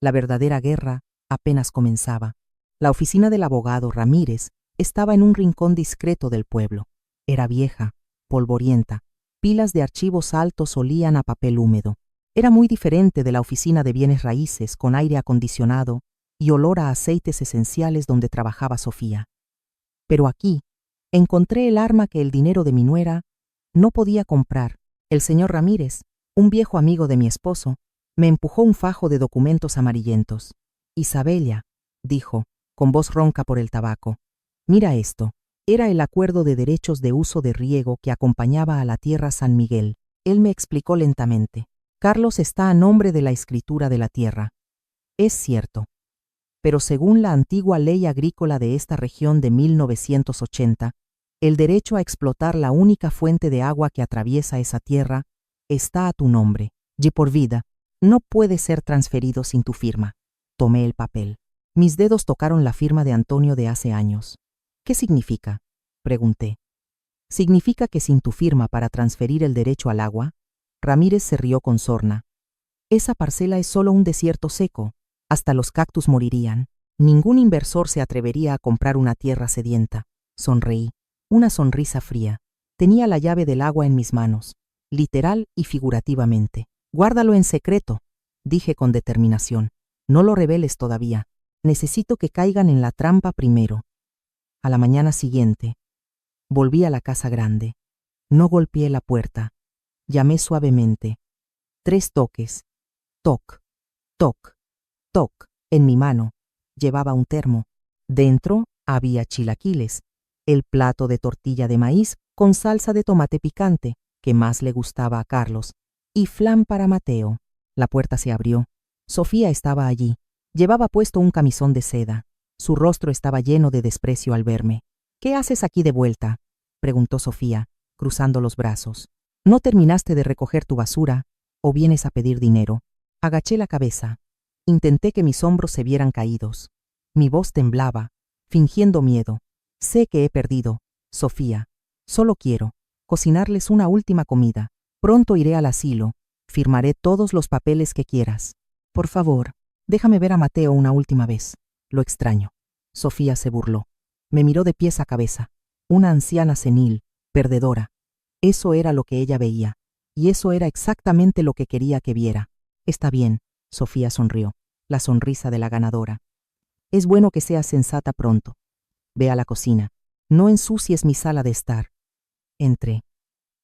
La verdadera guerra apenas comenzaba. La oficina del abogado Ramírez estaba en un rincón discreto del pueblo. Era vieja, polvorienta. Pilas de archivos altos olían a papel húmedo. Era muy diferente de la oficina de bienes raíces con aire acondicionado y olor a aceites esenciales donde trabajaba Sofía. Pero aquí encontré el arma que el dinero de mi nuera no podía comprar. El señor Ramírez, un viejo amigo de mi esposo, me empujó un fajo de documentos amarillentos. Isabella, dijo, con voz ronca por el tabaco, mira esto. Era el acuerdo de derechos de uso de riego que acompañaba a la tierra San Miguel. Él me explicó lentamente. Carlos está a nombre de la escritura de la tierra. Es cierto. pero según la antigua ley agrícola de esta región de 1980, el derecho a explotar la única fuente de agua que atraviesa esa tierra está a tu nombre, y por vida, no puede ser transferido sin tu firma. Tomé el papel. Mis dedos tocaron la firma de Antonio de hace años. ¿Qué significa?, pregunté. ¿Significa que sin tu firma para transferir el derecho al agua? Ramírez se rió con sorna. Esa parcela es solo un desierto seco. Hasta los cactus morirían. Ningún inversor se atrevería a comprar una tierra sedienta. Sonreí. Una sonrisa fría. Tenía la llave del agua en mis manos, literal y figurativamente. Guárdalo en secreto, dije con determinación. No lo reveles todavía. Necesito que caigan en la trampa primero. A la mañana siguiente, volví a la casa grande. No golpeé la puerta. Llamé suavemente. 3 toques. Toc, toc, toc. En mi mano llevaba un termo. Dentro había chilaquiles, el plato de tortilla de maíz con salsa de tomate picante, que más le gustaba a Carlos, y flan para Mateo. La puerta se abrió. Sofía estaba allí. Llevaba puesto un camisón de seda. Su rostro estaba lleno de desprecio al verme. ¿Qué haces aquí de vuelta?, preguntó Sofía, cruzando los brazos. ¿No terminaste de recoger tu basura o vienes a pedir dinero? Agaché la cabeza. Intenté que mis hombros se vieran caídos. Mi voz temblaba, fingiendo miedo. Sé que he perdido, Sofía. Solo quiero cocinarles una última comida. Pronto iré al asilo. Firmaré todos los papeles que quieras. Por favor, déjame ver a Mateo una última vez. Lo extraño. Sofía se burló. Me miró de pies a cabeza. Una anciana senil, perdedora. Eso era lo que ella veía. Y eso era exactamente lo que quería que viera. Está bien, Sofía sonrió. La sonrisa de la ganadora. Es bueno que seas sensata pronto. Ve a la cocina. No ensucies mi sala de estar. Entré.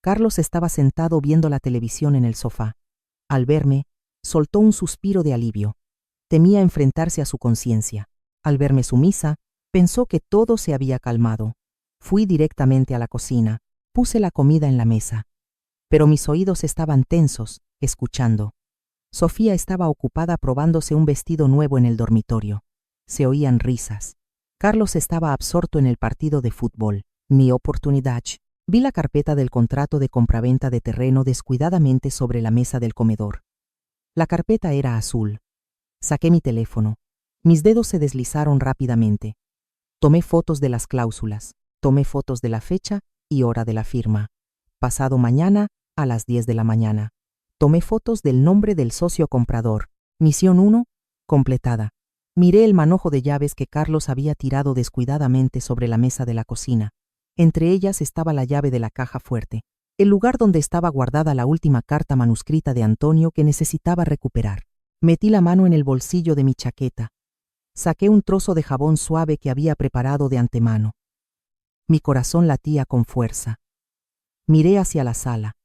Carlos estaba sentado viendo la televisión en el sofá. Al verme, soltó un suspiro de alivio. Temía enfrentarse a su conciencia. Al verme sumisa, pensó que todo se había calmado. Fui directamente a la cocina. Puse la comida en la mesa. Pero mis oídos estaban tensos, escuchando. Sofía estaba ocupada probándose un vestido nuevo en el dormitorio. Se oían risas. Carlos estaba absorto en el partido de fútbol. Mi oportunidad. Vi la carpeta del contrato de compraventa de terreno descuidadamente sobre la mesa del comedor. La carpeta era azul. Saqué mi teléfono. Mis dedos se deslizaron rápidamente. Tomé fotos de las cláusulas. Tomé fotos de la fecha y hora de la firma. Pasado mañana a las 10 de la mañana. Tomé fotos del nombre del socio comprador. Misión 1, completada. Miré el manojo de llaves que Carlos había tirado descuidadamente sobre la mesa de la cocina. Entre ellas estaba la llave de la caja fuerte, el lugar donde estaba guardada la última carta manuscrita de Antonio que necesitaba recuperar. Metí la mano en el bolsillo de mi chaqueta. Saqué un trozo de jabón suave que había preparado de antemano. Mi corazón latía con fuerza. Miré hacia la sala.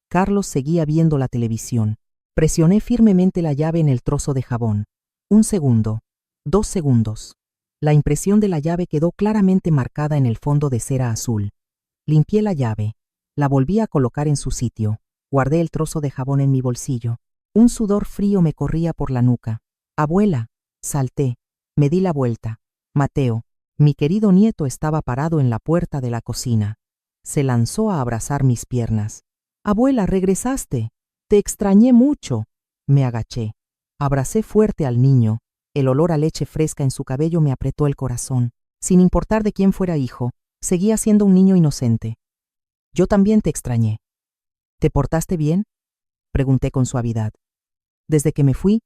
Carlos seguía viendo la televisión. Presioné firmemente la llave en el trozo de jabón. 1 segundo. 2 segundos. La impresión de la llave quedó claramente marcada en el fondo de cera azul. Limpié la llave. La volví a colocar en su sitio. Guardé el trozo de jabón en mi bolsillo. Un sudor frío me corría por la nuca. «Abuela», salté. Me di la vuelta. Mateo, mi querido nieto, estaba parado en la puerta de la cocina. Se lanzó a abrazar mis piernas. «Abuela, regresaste. Te extrañé mucho». Me agaché. Abracé fuerte al niño. El olor a leche fresca en su cabello me apretó el corazón. Sin importar de quién fuera hijo, seguía siendo un niño inocente. «Yo también te extrañé». «¿Te portaste bien?», pregunté con suavidad. «Desde que me fui,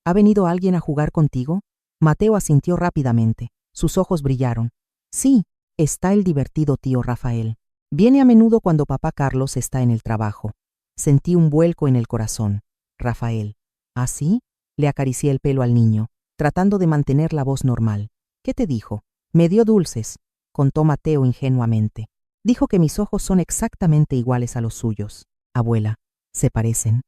¿ha venido alguien a jugar contigo?». Mateo asintió rápidamente. Sus ojos brillaron. «Sí, está el divertido tío Rafael. Viene a menudo cuando papá Carlos está en el trabajo». Sentí un vuelco en el corazón. «Rafael». «¿Ah, sí?». Le acaricié el pelo al niño, tratando de mantener la voz normal. «¿Qué te dijo?». «Me dio dulces», contó Mateo ingenuamente. «Dijo que mis ojos son exactamente iguales a los suyos». «Abuela, ¿se parecen?».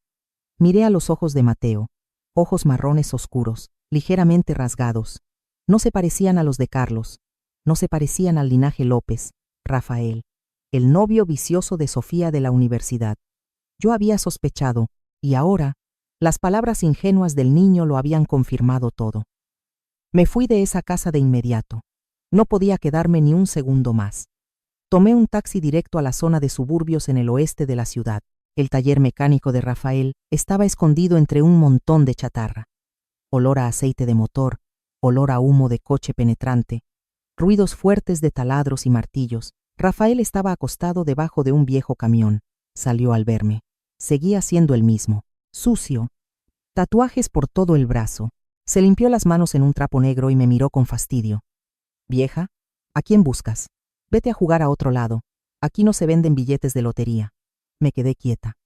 Miré a los ojos de Mateo, ojos marrones oscuros, ligeramente rasgados. No se parecían a los de Carlos, no se parecían al linaje López, Rafael, el novio vicioso de Sofía de la universidad. Yo había sospechado, y ahora, las palabras ingenuas del niño lo habían confirmado todo. Me fui de esa casa de inmediato. No podía quedarme ni un segundo más. Tomé un taxi directo a la zona de suburbios en el oeste de la ciudad. El taller mecánico de Rafael estaba escondido entre un montón de chatarra. Olor a aceite de motor, olor a humo de coche penetrante, ruidos fuertes de taladros y martillos. Rafael estaba acostado debajo de un viejo camión. Salió al verme. Seguía siendo el mismo, sucio, tatuajes por todo el brazo. Se limpió las manos en un trapo negro y me miró con fastidio. «Vieja, ¿a quién buscas? Vete a jugar a otro lado. Aquí no se venden billetes de lotería». Me quedé quieta.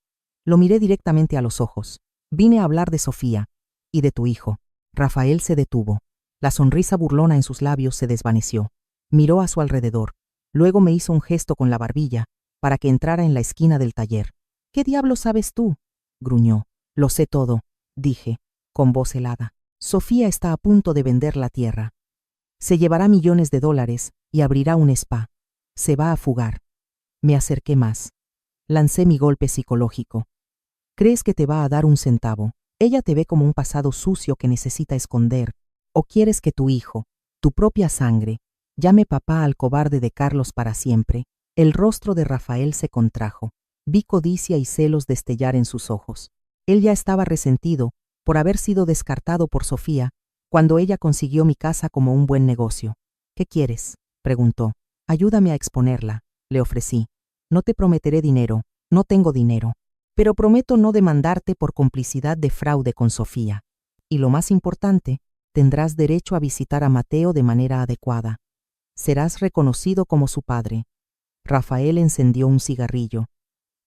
Lo miré directamente a los ojos. «Vine a hablar de Sofía y de tu hijo». Rafael se detuvo. La sonrisa burlona en sus labios se desvaneció. Miró a su alrededor. Luego me hizo un gesto con la barbilla para que entrara en la esquina del taller. «¿Qué diablos sabes tú?», gruñó. «Lo sé todo», dije, con voz helada. «Sofía está a punto de vender la tierra. Se llevará millones de dólares y abrirá un spa. Se va a fugar». Me acerqué más. Lancé mi golpe psicológico. «¿Crees que te va a dar un centavo? Ella te ve como un pasado sucio que necesita esconder. ¿O quieres que tu hijo, tu propia sangre, llame papá al cobarde de Carlos para siempre?» El rostro de Rafael se contrajo. Vi codicia y celos destellar en sus ojos. Él ya estaba resentido por haber sido descartado por Sofía cuando ella consiguió mi casa como un buen negocio. «¿Qué quieres?», preguntó. «Ayúdame a exponerla», le ofrecí. «No te prometeré dinero, no tengo dinero, pero prometo no demandarte por complicidad de fraude con Sofía. Y lo más importante, tendrás derecho a visitar a Mateo de manera adecuada. Serás reconocido como su padre». Rafael encendió un cigarrillo.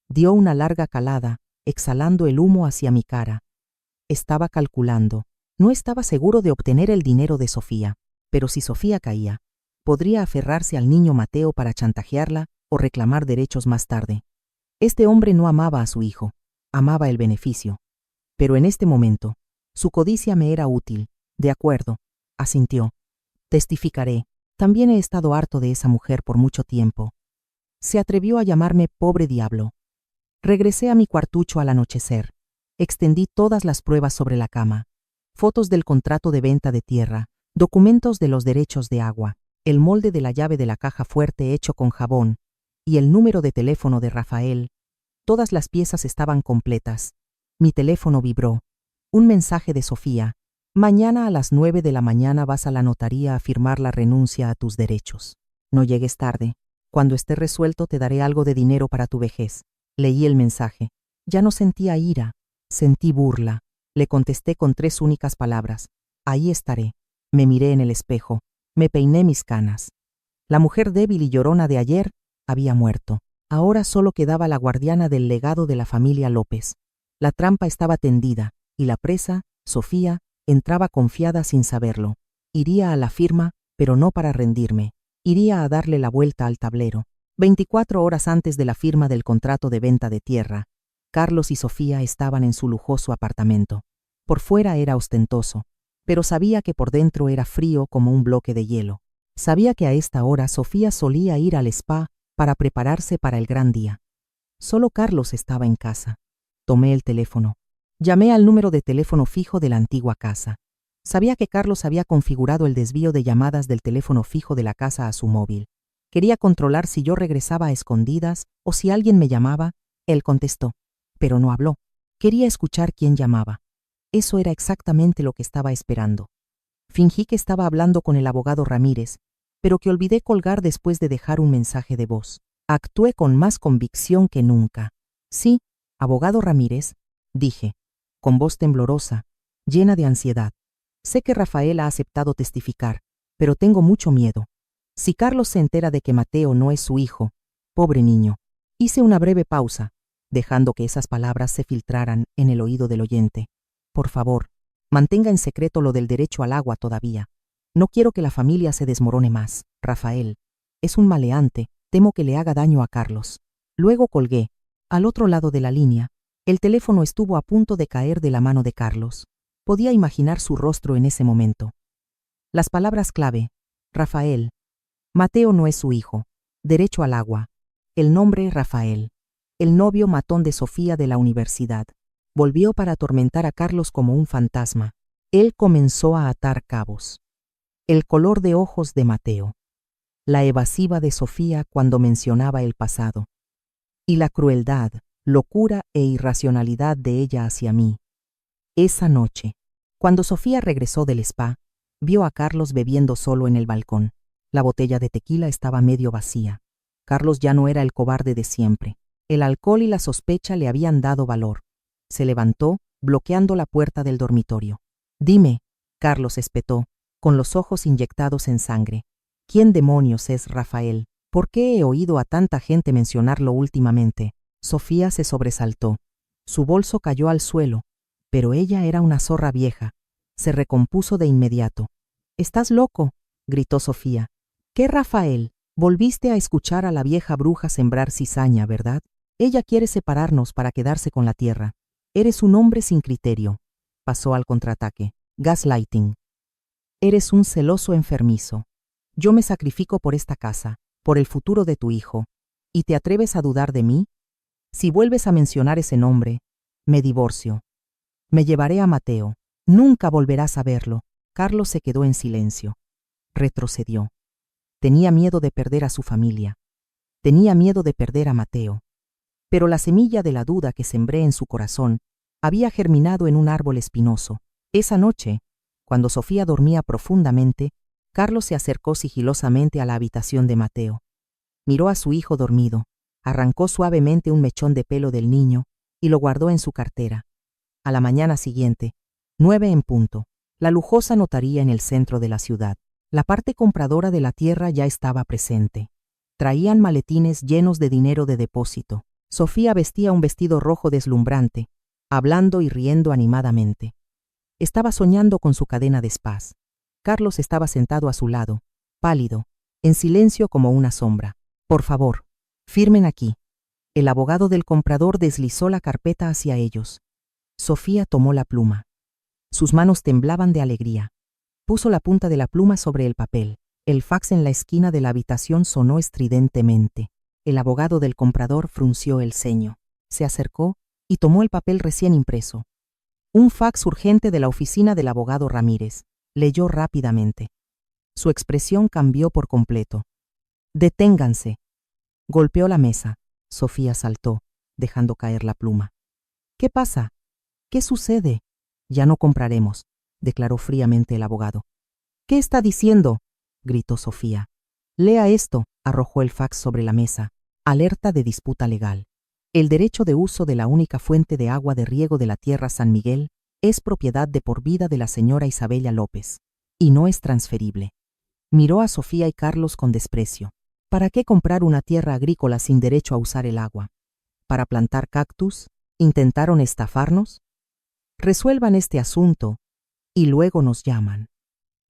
Dio una larga calada, exhalando el humo hacia mi cara. Estaba calculando. No estaba seguro de obtener el dinero de Sofía, pero si Sofía caía, podría aferrarse al niño Mateo para chantajearla o reclamar derechos más tarde. Este hombre no amaba a su hijo, amaba el beneficio. Pero en este momento, su codicia me era útil. «De acuerdo», asintió. «Testificaré. También he estado harto de esa mujer por mucho tiempo». Se atrevió a llamarme pobre diablo. Regresé a mi cuartucho al anochecer. Extendí todas las pruebas sobre la cama. Fotos del contrato de venta de tierra, documentos de los derechos de agua, el molde de la llave de la caja fuerte hecho con jabón y el número de teléfono de Rafael. Todas las piezas estaban completas. Mi teléfono vibró. Un mensaje de Sofía. «Mañana a las 9 de la mañana vas a la notaría a firmar la renuncia a tus derechos. No llegues tarde. Cuando esté resuelto te daré algo de dinero para tu vejez». Leí el mensaje. Ya no sentía ira, sentí burla. Le contesté con 3 únicas palabras. «Ahí estaré». Me miré en el espejo. Me peiné mis canas. La mujer débil y llorona de ayer había muerto. Ahora solo quedaba la guardiana del legado de la familia López. La trampa estaba tendida, y la presa, Sofía, entraba confiada sin saberlo. Iría a la firma, pero no para rendirme. Iría a darle la vuelta al tablero. 24 horas antes de la firma del contrato de venta de tierra, Carlos y Sofía estaban en su lujoso apartamento. Por fuera era ostentoso, pero sabía que por dentro era frío como un bloque de hielo. Sabía que a esta hora Sofía solía ir al spa para prepararse para el gran día. Solo Carlos estaba en casa. Tomé el teléfono. Llamé al número de teléfono fijo de la antigua casa. Sabía que Carlos había configurado el desvío de llamadas del teléfono fijo de la casa a su móvil. Quería controlar si yo regresaba a escondidas o si alguien me llamaba. Él contestó, pero no habló. Quería escuchar quién llamaba. Eso era exactamente lo que estaba esperando. Fingí que estaba hablando con el abogado Ramírez, pero que olvidé colgar después de dejar un mensaje de voz. Actué con más convicción que nunca. «Sí, abogado Ramírez», dije, con voz temblorosa, llena de ansiedad. «Sé que Rafael ha aceptado testificar, pero tengo mucho miedo. Si Carlos se entera de que Mateo no es su hijo, pobre niño». Hice una breve pausa, dejando que esas palabras se filtraran en el oído del oyente. «Por favor, mantenga en secreto lo del derecho al agua todavía. No quiero que la familia se desmorone más. Rafael es un maleante, temo que le haga daño a Carlos». Luego colgué. Al otro lado de la línea, el teléfono estuvo a punto de caer de la mano de Carlos. Podía imaginar su rostro en ese momento. Las palabras clave: Rafael. Mateo no es su hijo. Derecho al agua. El nombre Rafael. El novio matón de Sofía de la universidad. Volvió para atormentar a Carlos como un fantasma. Él comenzó a atar cabos. el color de ojos de Mateo, la evasiva de Sofía cuando mencionaba el pasado, y la crueldad, locura e irracionalidad de ella hacia mí. Esa noche, cuando Sofía regresó del spa, vio a Carlos bebiendo solo en el balcón. La botella de tequila estaba medio vacía. Carlos ya no era el cobarde de siempre. El alcohol y la sospecha le habían dado valor. Se levantó, bloqueando la puerta del dormitorio. «Dime», Carlos espetó, con los ojos inyectados en sangre. «¿Quién demonios es Rafael? ¿Por qué he oído a tanta gente mencionarlo últimamente?» Sofía se sobresaltó. Su bolso cayó al suelo, pero ella era una zorra vieja. Se recompuso de inmediato. «¿Estás loco?», gritó Sofía. «¿Qué Rafael? Volviste a escuchar a la vieja bruja sembrar cizaña, ¿verdad? Ella quiere separarnos para quedarse con la tierra. Eres un hombre sin criterio». Pasó al contraataque. «Gaslighting. Eres un celoso enfermizo. Yo me sacrifico por esta casa, por el futuro de tu hijo. ¿Y te atreves a dudar de mí? Si vuelves a mencionar ese nombre, me divorcio. Me llevaré a Mateo. Nunca volverás a verlo». Carlos se quedó en silencio. Retrocedió. Tenía miedo de perder a su familia. Tenía miedo de perder a Mateo. Pero la semilla de la duda que sembré en su corazón había germinado en un árbol espinoso. Esa noche, cuando Sofía dormía profundamente, Carlos se acercó sigilosamente a la habitación de Mateo. Miró a su hijo dormido, arrancó suavemente un mechón de pelo del niño y lo guardó en su cartera. A la mañana siguiente, 9 en punto, la lujosa notaría en el centro de la ciudad. La parte compradora de la tierra ya estaba presente. Traían maletines llenos de dinero de depósito. Sofía vestía un vestido rojo deslumbrante, hablando y riendo animadamente. Estaba soñando con su cadena de spas. Carlos estaba sentado a su lado, pálido, en silencio como una sombra. «Por favor, firmen aquí». El abogado del comprador deslizó la carpeta hacia ellos. Sofía tomó la pluma. Sus manos temblaban de alegría. Puso la punta de la pluma sobre el papel. El fax en la esquina de la habitación sonó estridentemente. El abogado del comprador frunció el ceño. Se acercó y tomó el papel recién impreso. Un fax urgente de la oficina del abogado Ramírez. Leyó rápidamente. Su expresión cambió por completo. «Deténganse». Golpeó la mesa. Sofía saltó, dejando caer la pluma. «¿Qué pasa? ¿Qué sucede?» «Ya no compraremos», declaró fríamente el abogado. «¿Qué está diciendo?», gritó Sofía. «Lea esto», arrojó el fax sobre la mesa. Alerta de disputa legal. El derecho de uso de la única fuente de agua de riego de la tierra San Miguel es propiedad de por vida de la señora Isabella López, y no es transferible. Miró a Sofía y Carlos con desprecio. ¿Para qué comprar una tierra agrícola sin derecho a usar el agua? ¿Para plantar cactus? ¿Intentaron estafarnos? Resuelvan este asunto y luego nos llaman.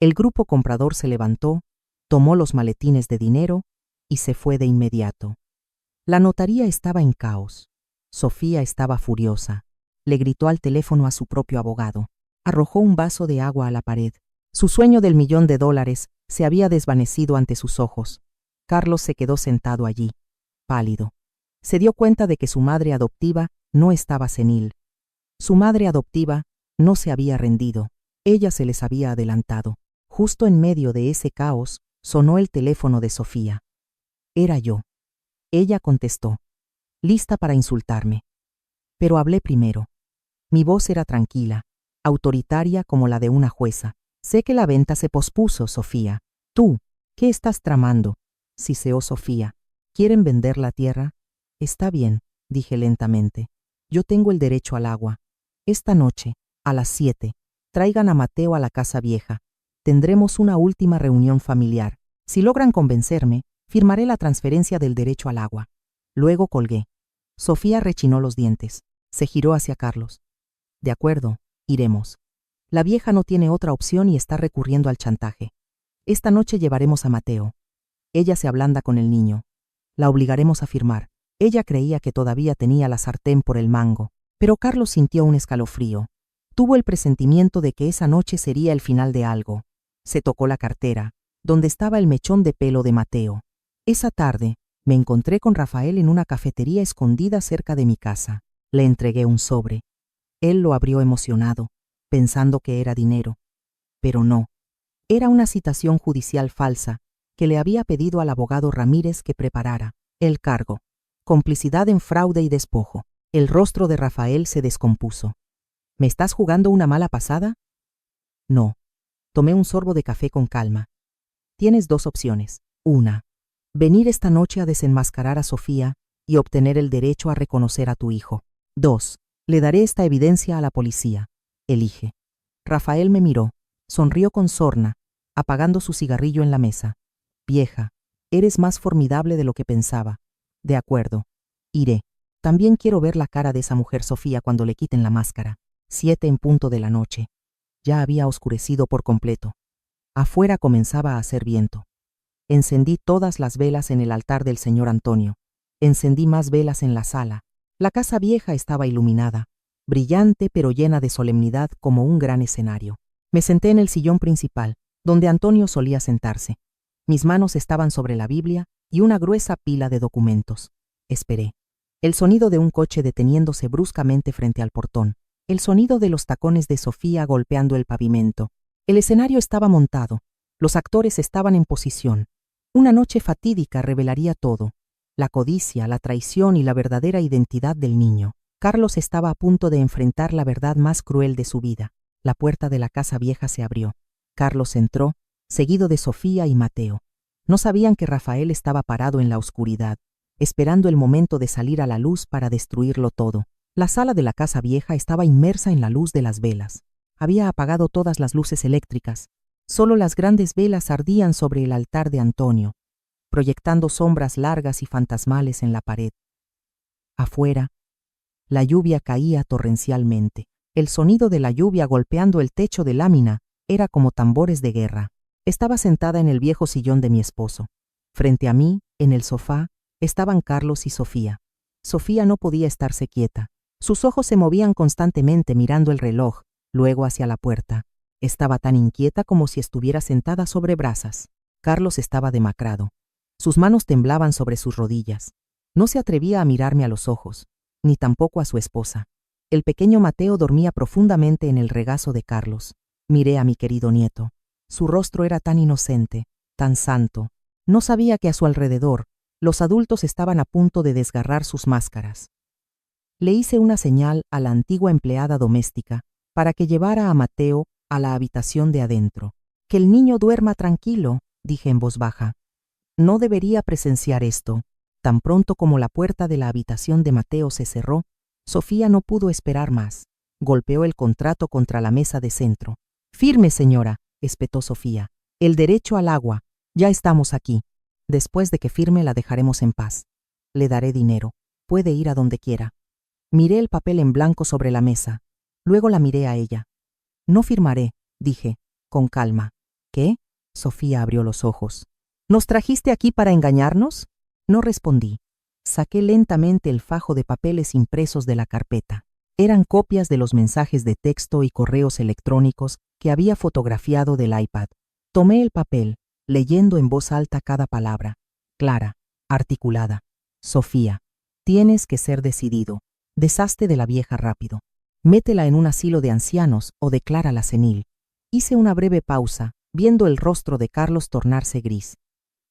El grupo comprador se levantó, tomó los maletines de dinero y se fue de inmediato. La notaría estaba en caos. Sofía estaba furiosa. Le gritó al teléfono a su propio abogado. Arrojó un vaso de agua a la pared. Su sueño del $1.000.000 se había desvanecido ante sus ojos. Carlos se quedó sentado allí, pálido. Se dio cuenta de que su madre adoptiva no estaba senil. Su madre adoptiva no se había rendido. Ella se les había adelantado. Justo en medio de ese caos, sonó el teléfono de Sofía. Era yo. Ella contestó, lista para insultarme. Pero hablé primero. Mi voz era tranquila, autoritaria como la de una jueza. Sé que la venta se pospuso, Sofía. Tú, ¿qué estás tramando?, siseó Sofía. ¿Quieren vender la tierra? Está bien, dije lentamente. Yo tengo el derecho al agua. Esta noche, a las 7, traigan a Mateo a la casa vieja. Tendremos una última reunión familiar. Si logran convencerme, firmaré la transferencia del derecho al agua. Luego colgué. Sofía rechinó los dientes. Se giró hacia Carlos. De acuerdo, iremos. La vieja no tiene otra opción y está recurriendo al chantaje. Esta noche llevaremos a Mateo. Ella se ablanda con el niño. La obligaremos a firmar. Ella creía que todavía tenía la sartén por el mango, pero Carlos sintió un escalofrío. Tuvo el presentimiento de que esa noche sería el final de algo. Se tocó la cartera, donde estaba el mechón de pelo de Mateo. Esa tarde, me encontré con Rafael en una cafetería escondida cerca de mi casa. Le entregué un sobre. Él lo abrió emocionado, pensando que era dinero. Pero no. Era una citación judicial falsa que le había pedido al abogado Ramírez que preparara el cargo. Complicidad en fraude y despojo. El rostro de Rafael se descompuso. ¿Me estás jugando una mala pasada? No. Tomé un sorbo de café con calma. Tienes dos opciones. Una, venir esta noche a desenmascarar a Sofía y obtener el derecho a reconocer a tu hijo. 2. Le daré esta evidencia a la policía. Elige. Rafael me miró, sonrió con sorna, apagando su cigarrillo en la mesa. Vieja, eres más formidable de lo que pensaba. De acuerdo. Iré. También quiero ver la cara de esa mujer Sofía cuando le quiten la máscara. 7 en punto de la noche. Ya había oscurecido por completo. Afuera comenzaba a hacer viento. Encendí todas las velas en el altar del señor Antonio. Encendí más velas en la sala. La casa vieja estaba iluminada, brillante pero llena de solemnidad como un gran escenario. Me senté en el sillón principal, donde Antonio solía sentarse. Mis manos estaban sobre la Biblia y una gruesa pila de documentos. Esperé. El sonido de un coche deteniéndose bruscamente frente al portón. El sonido de los tacones de Sofía golpeando el pavimento. El escenario estaba montado. Los actores estaban en posición. Una noche fatídica revelaría todo. La codicia, la traición y la verdadera identidad del niño. Carlos estaba a punto de enfrentar la verdad más cruel de su vida. La puerta de la casa vieja se abrió. Carlos entró, seguido de Sofía y Mateo. No sabían que Rafael estaba parado en la oscuridad, esperando el momento de salir a la luz para destruirlo todo. La sala de la casa vieja estaba inmersa en la luz de las velas. Había apagado todas las luces eléctricas. Solo las grandes velas ardían sobre el altar de Antonio, proyectando sombras largas y fantasmales en la pared. Afuera, la lluvia caía torrencialmente. El sonido de la lluvia golpeando el techo de lámina era como tambores de guerra. Estaba sentada en el viejo sillón de mi esposo. Frente a mí, en el sofá, estaban Carlos y Sofía. Sofía no podía estarse quieta. Sus ojos se movían constantemente mirando el reloj, luego hacia la puerta. Estaba tan inquieta como si estuviera sentada sobre brasas. Carlos estaba demacrado. Sus manos temblaban sobre sus rodillas. No se atrevía a mirarme a los ojos, ni tampoco a su esposa. El pequeño Mateo dormía profundamente en el regazo de Carlos. Miré a mi querido nieto. Su rostro era tan inocente, tan santo. No sabía que a su alrededor, los adultos estaban a punto de desgarrar sus máscaras. Le hice una señal a la antigua empleada doméstica para que llevara a Mateo a la habitación de adentro. Que el niño duerma tranquilo, dije en voz baja. No debería presenciar esto. Tan pronto como la puerta de la habitación de Mateo se cerró, Sofía no pudo esperar más. Golpeó el contrato contra la mesa de centro. «Firme, señora», espetó Sofía. «El derecho al agua. Ya estamos aquí. Después de que firme la dejaremos en paz. Le daré dinero. Puede ir a donde quiera». Miré el papel en blanco sobre la mesa. Luego la miré a ella. «No firmaré», dije, con calma. «¿Qué?». Sofía abrió los ojos. «¿Nos trajiste aquí para engañarnos?». No respondí. Saqué lentamente el fajo de papeles impresos de la carpeta. Eran copias de los mensajes de texto y correos electrónicos que había fotografiado del iPad. Tomé el papel, leyendo en voz alta cada palabra. Clara, articulada. «Sofía, tienes que ser decidido. Deshazte de la vieja rápido. Métela en un asilo de ancianos o declárala senil». Hice una breve pausa, viendo el rostro de Carlos tornarse gris.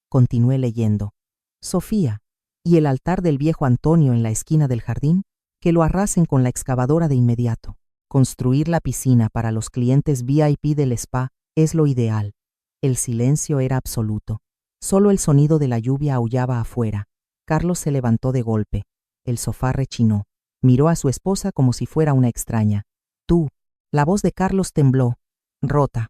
Continué leyendo. «Sofía, ¿y el altar del viejo Antonio en la esquina del jardín? Que lo arrasen con la excavadora de inmediato. Construir la piscina para los clientes VIP del spa es lo ideal». El silencio era absoluto. Solo el sonido de la lluvia aullaba afuera. Carlos se levantó de golpe. El sofá rechinó. Miró a su esposa como si fuera una extraña. «Tú». La voz de Carlos tembló, rota.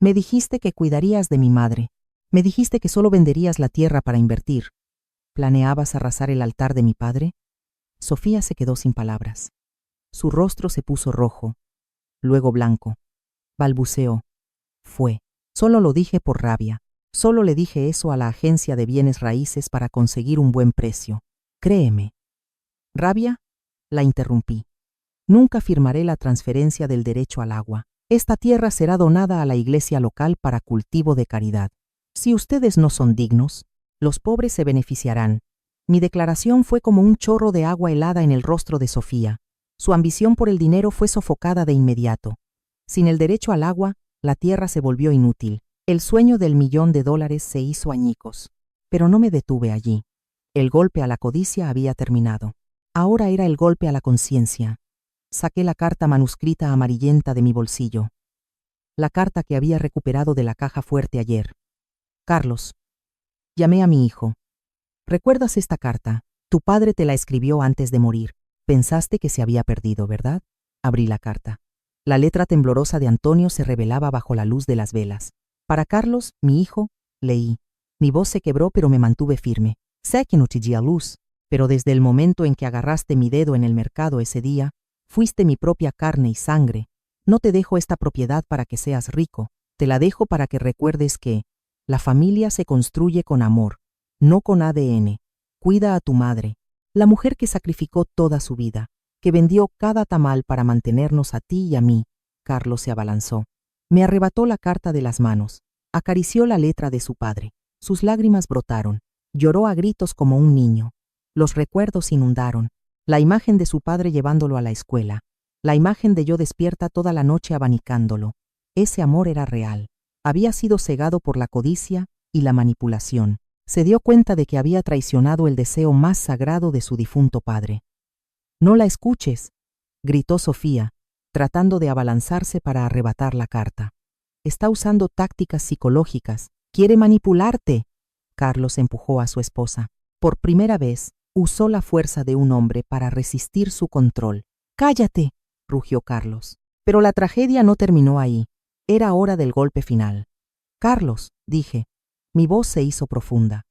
«Me dijiste que cuidarías de mi madre. Me dijiste que solo venderías la tierra para invertir. ¿Planeabas arrasar el altar de mi padre?». Sofía se quedó sin palabras. Su rostro se puso rojo, luego blanco. Balbuceó. «Fue. Solo lo dije por rabia. Solo le dije eso a la agencia de bienes raíces para conseguir un buen precio. Créeme». «¿Rabia?», la interrumpí. «Nunca firmaré la transferencia del derecho al agua. Esta tierra será donada a la iglesia local para cultivo de caridad. Si ustedes no son dignos, los pobres se beneficiarán». Mi declaración fue como un chorro de agua helada en el rostro de Sofía. Su ambición por el dinero fue sofocada de inmediato. Sin el derecho al agua, la tierra se volvió inútil. El sueño del $1.000.000 se hizo añicos. Pero no me detuve allí. El golpe a la codicia había terminado. Ahora era el golpe a la conciencia. Saqué la carta manuscrita amarillenta de mi bolsillo. La carta que había recuperado de la caja fuerte ayer. Carlos. Llamé a mi hijo. ¿Recuerdas esta carta? Tu padre te la escribió antes de morir. Pensaste que se había perdido, ¿verdad? Abrí la carta. La letra temblorosa de Antonio se revelaba bajo la luz de las velas. Para Carlos, mi hijo, leí. Mi voz se quebró, pero me mantuve firme. Sé que no te di a luz, pero desde el momento en que agarraste mi dedo en el mercado ese día, fuiste mi propia carne y sangre. No te dejo esta propiedad para que seas rico, te la dejo para que recuerdes que la familia se construye con amor, no con ADN. Cuida a tu madre, la mujer que sacrificó toda su vida, que vendió cada tamal para mantenernos a ti y a mí. Carlos se abalanzó. Me arrebató la carta de las manos, acarició la letra de su padre. Sus lágrimas brotaron, lloró a gritos como un niño. Los recuerdos inundaron, la imagen de su padre llevándolo a la escuela, la imagen de yo despierta toda la noche abanicándolo. Ese amor era real. Había sido cegado por la codicia y la manipulación. Se dio cuenta de que había traicionado el deseo más sagrado de su difunto padre. «No la escuches», gritó Sofía, tratando de abalanzarse para arrebatar la carta. «Está usando tácticas psicológicas. Quiere manipularte». Carlos empujó a su esposa. Por primera vez, usó la fuerza de un hombre para resistir su control. «¡Cállate!», rugió Carlos. Pero la tragedia no terminó ahí. Era hora del golpe final. «Carlos», dije. Mi voz se hizo profunda.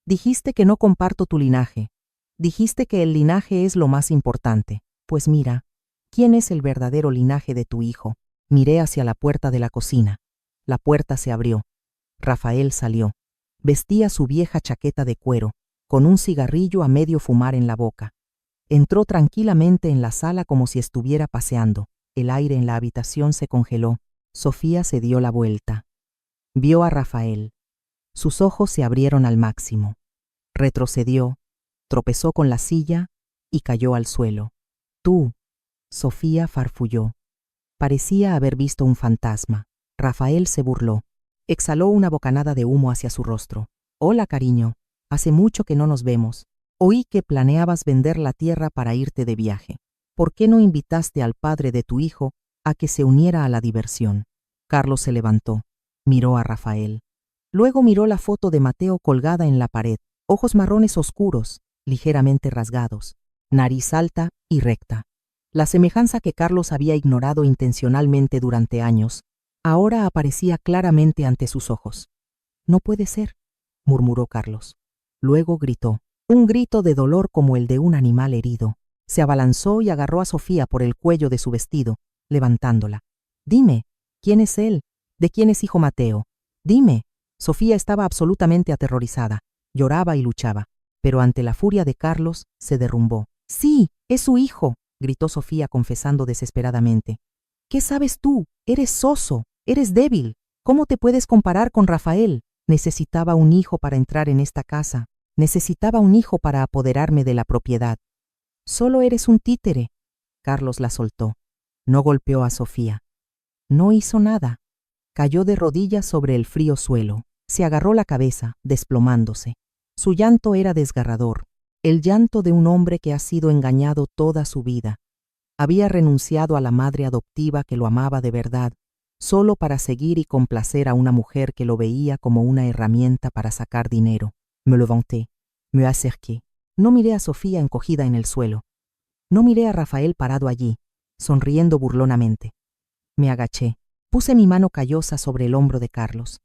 «Dijiste que no comparto tu linaje. Dijiste que el linaje es lo más importante. Pues mira, ¿quién es el verdadero linaje de tu hijo?». Miré hacia la puerta de la cocina. La puerta se abrió. Rafael salió. Vestía su vieja chaqueta de cuero, con un cigarrillo a medio fumar en la boca. Entró tranquilamente en la sala como si estuviera paseando. El aire en la habitación se congeló. Sofía se dio la vuelta. Vio a Rafael. Sus ojos se abrieron al máximo. Retrocedió, tropezó con la silla y cayó al suelo. «Tú», Sofía farfulló. Parecía haber visto un fantasma. Rafael se burló. Exhaló una bocanada de humo hacia su rostro. «Hola, cariño. Hace mucho que no nos vemos. Oí que planeabas vender la tierra para irte de viaje. ¿Por qué no invitaste al padre de tu hijo a que se uniera a la diversión?» Carlos se levantó. Miró a Rafael. Luego miró la foto de Mateo colgada en la pared. Ojos marrones oscuros, ligeramente rasgados. Nariz alta y recta. La semejanza que Carlos había ignorado intencionalmente durante años, ahora aparecía claramente ante sus ojos. «No puede ser», murmuró Carlos. Luego gritó. Un grito de dolor como el de un animal herido. Se abalanzó y agarró a Sofía por el cuello de su vestido, levantándola. «Dime, ¿quién es él? ¿De quién es hijo Mateo? Dime». Sofía estaba absolutamente aterrorizada. Lloraba y luchaba, pero ante la furia de Carlos se derrumbó. «Sí, es su hijo», gritó Sofía confesando desesperadamente. «¿Qué sabes tú? Eres soso, eres débil. ¿Cómo te puedes comparar con Rafael? Necesitaba un hijo para entrar en esta casa. Necesitaba un hijo para apoderarme de la propiedad. Solo eres un títere». Carlos la soltó. No golpeó a Sofía. No hizo nada. Cayó de rodillas sobre el frío suelo. Se agarró la cabeza, desplomándose. Su llanto era desgarrador, el llanto de un hombre que ha sido engañado toda su vida. Había renunciado a la madre adoptiva que lo amaba de verdad, solo para seguir y complacer a una mujer que lo veía como una herramienta para sacar dinero. Me levanté, me acerqué. No miré a Sofía encogida en el suelo. No miré a Rafael parado allí, sonriendo burlonamente. Me agaché. Puse mi mano callosa sobre el hombro de Carlos.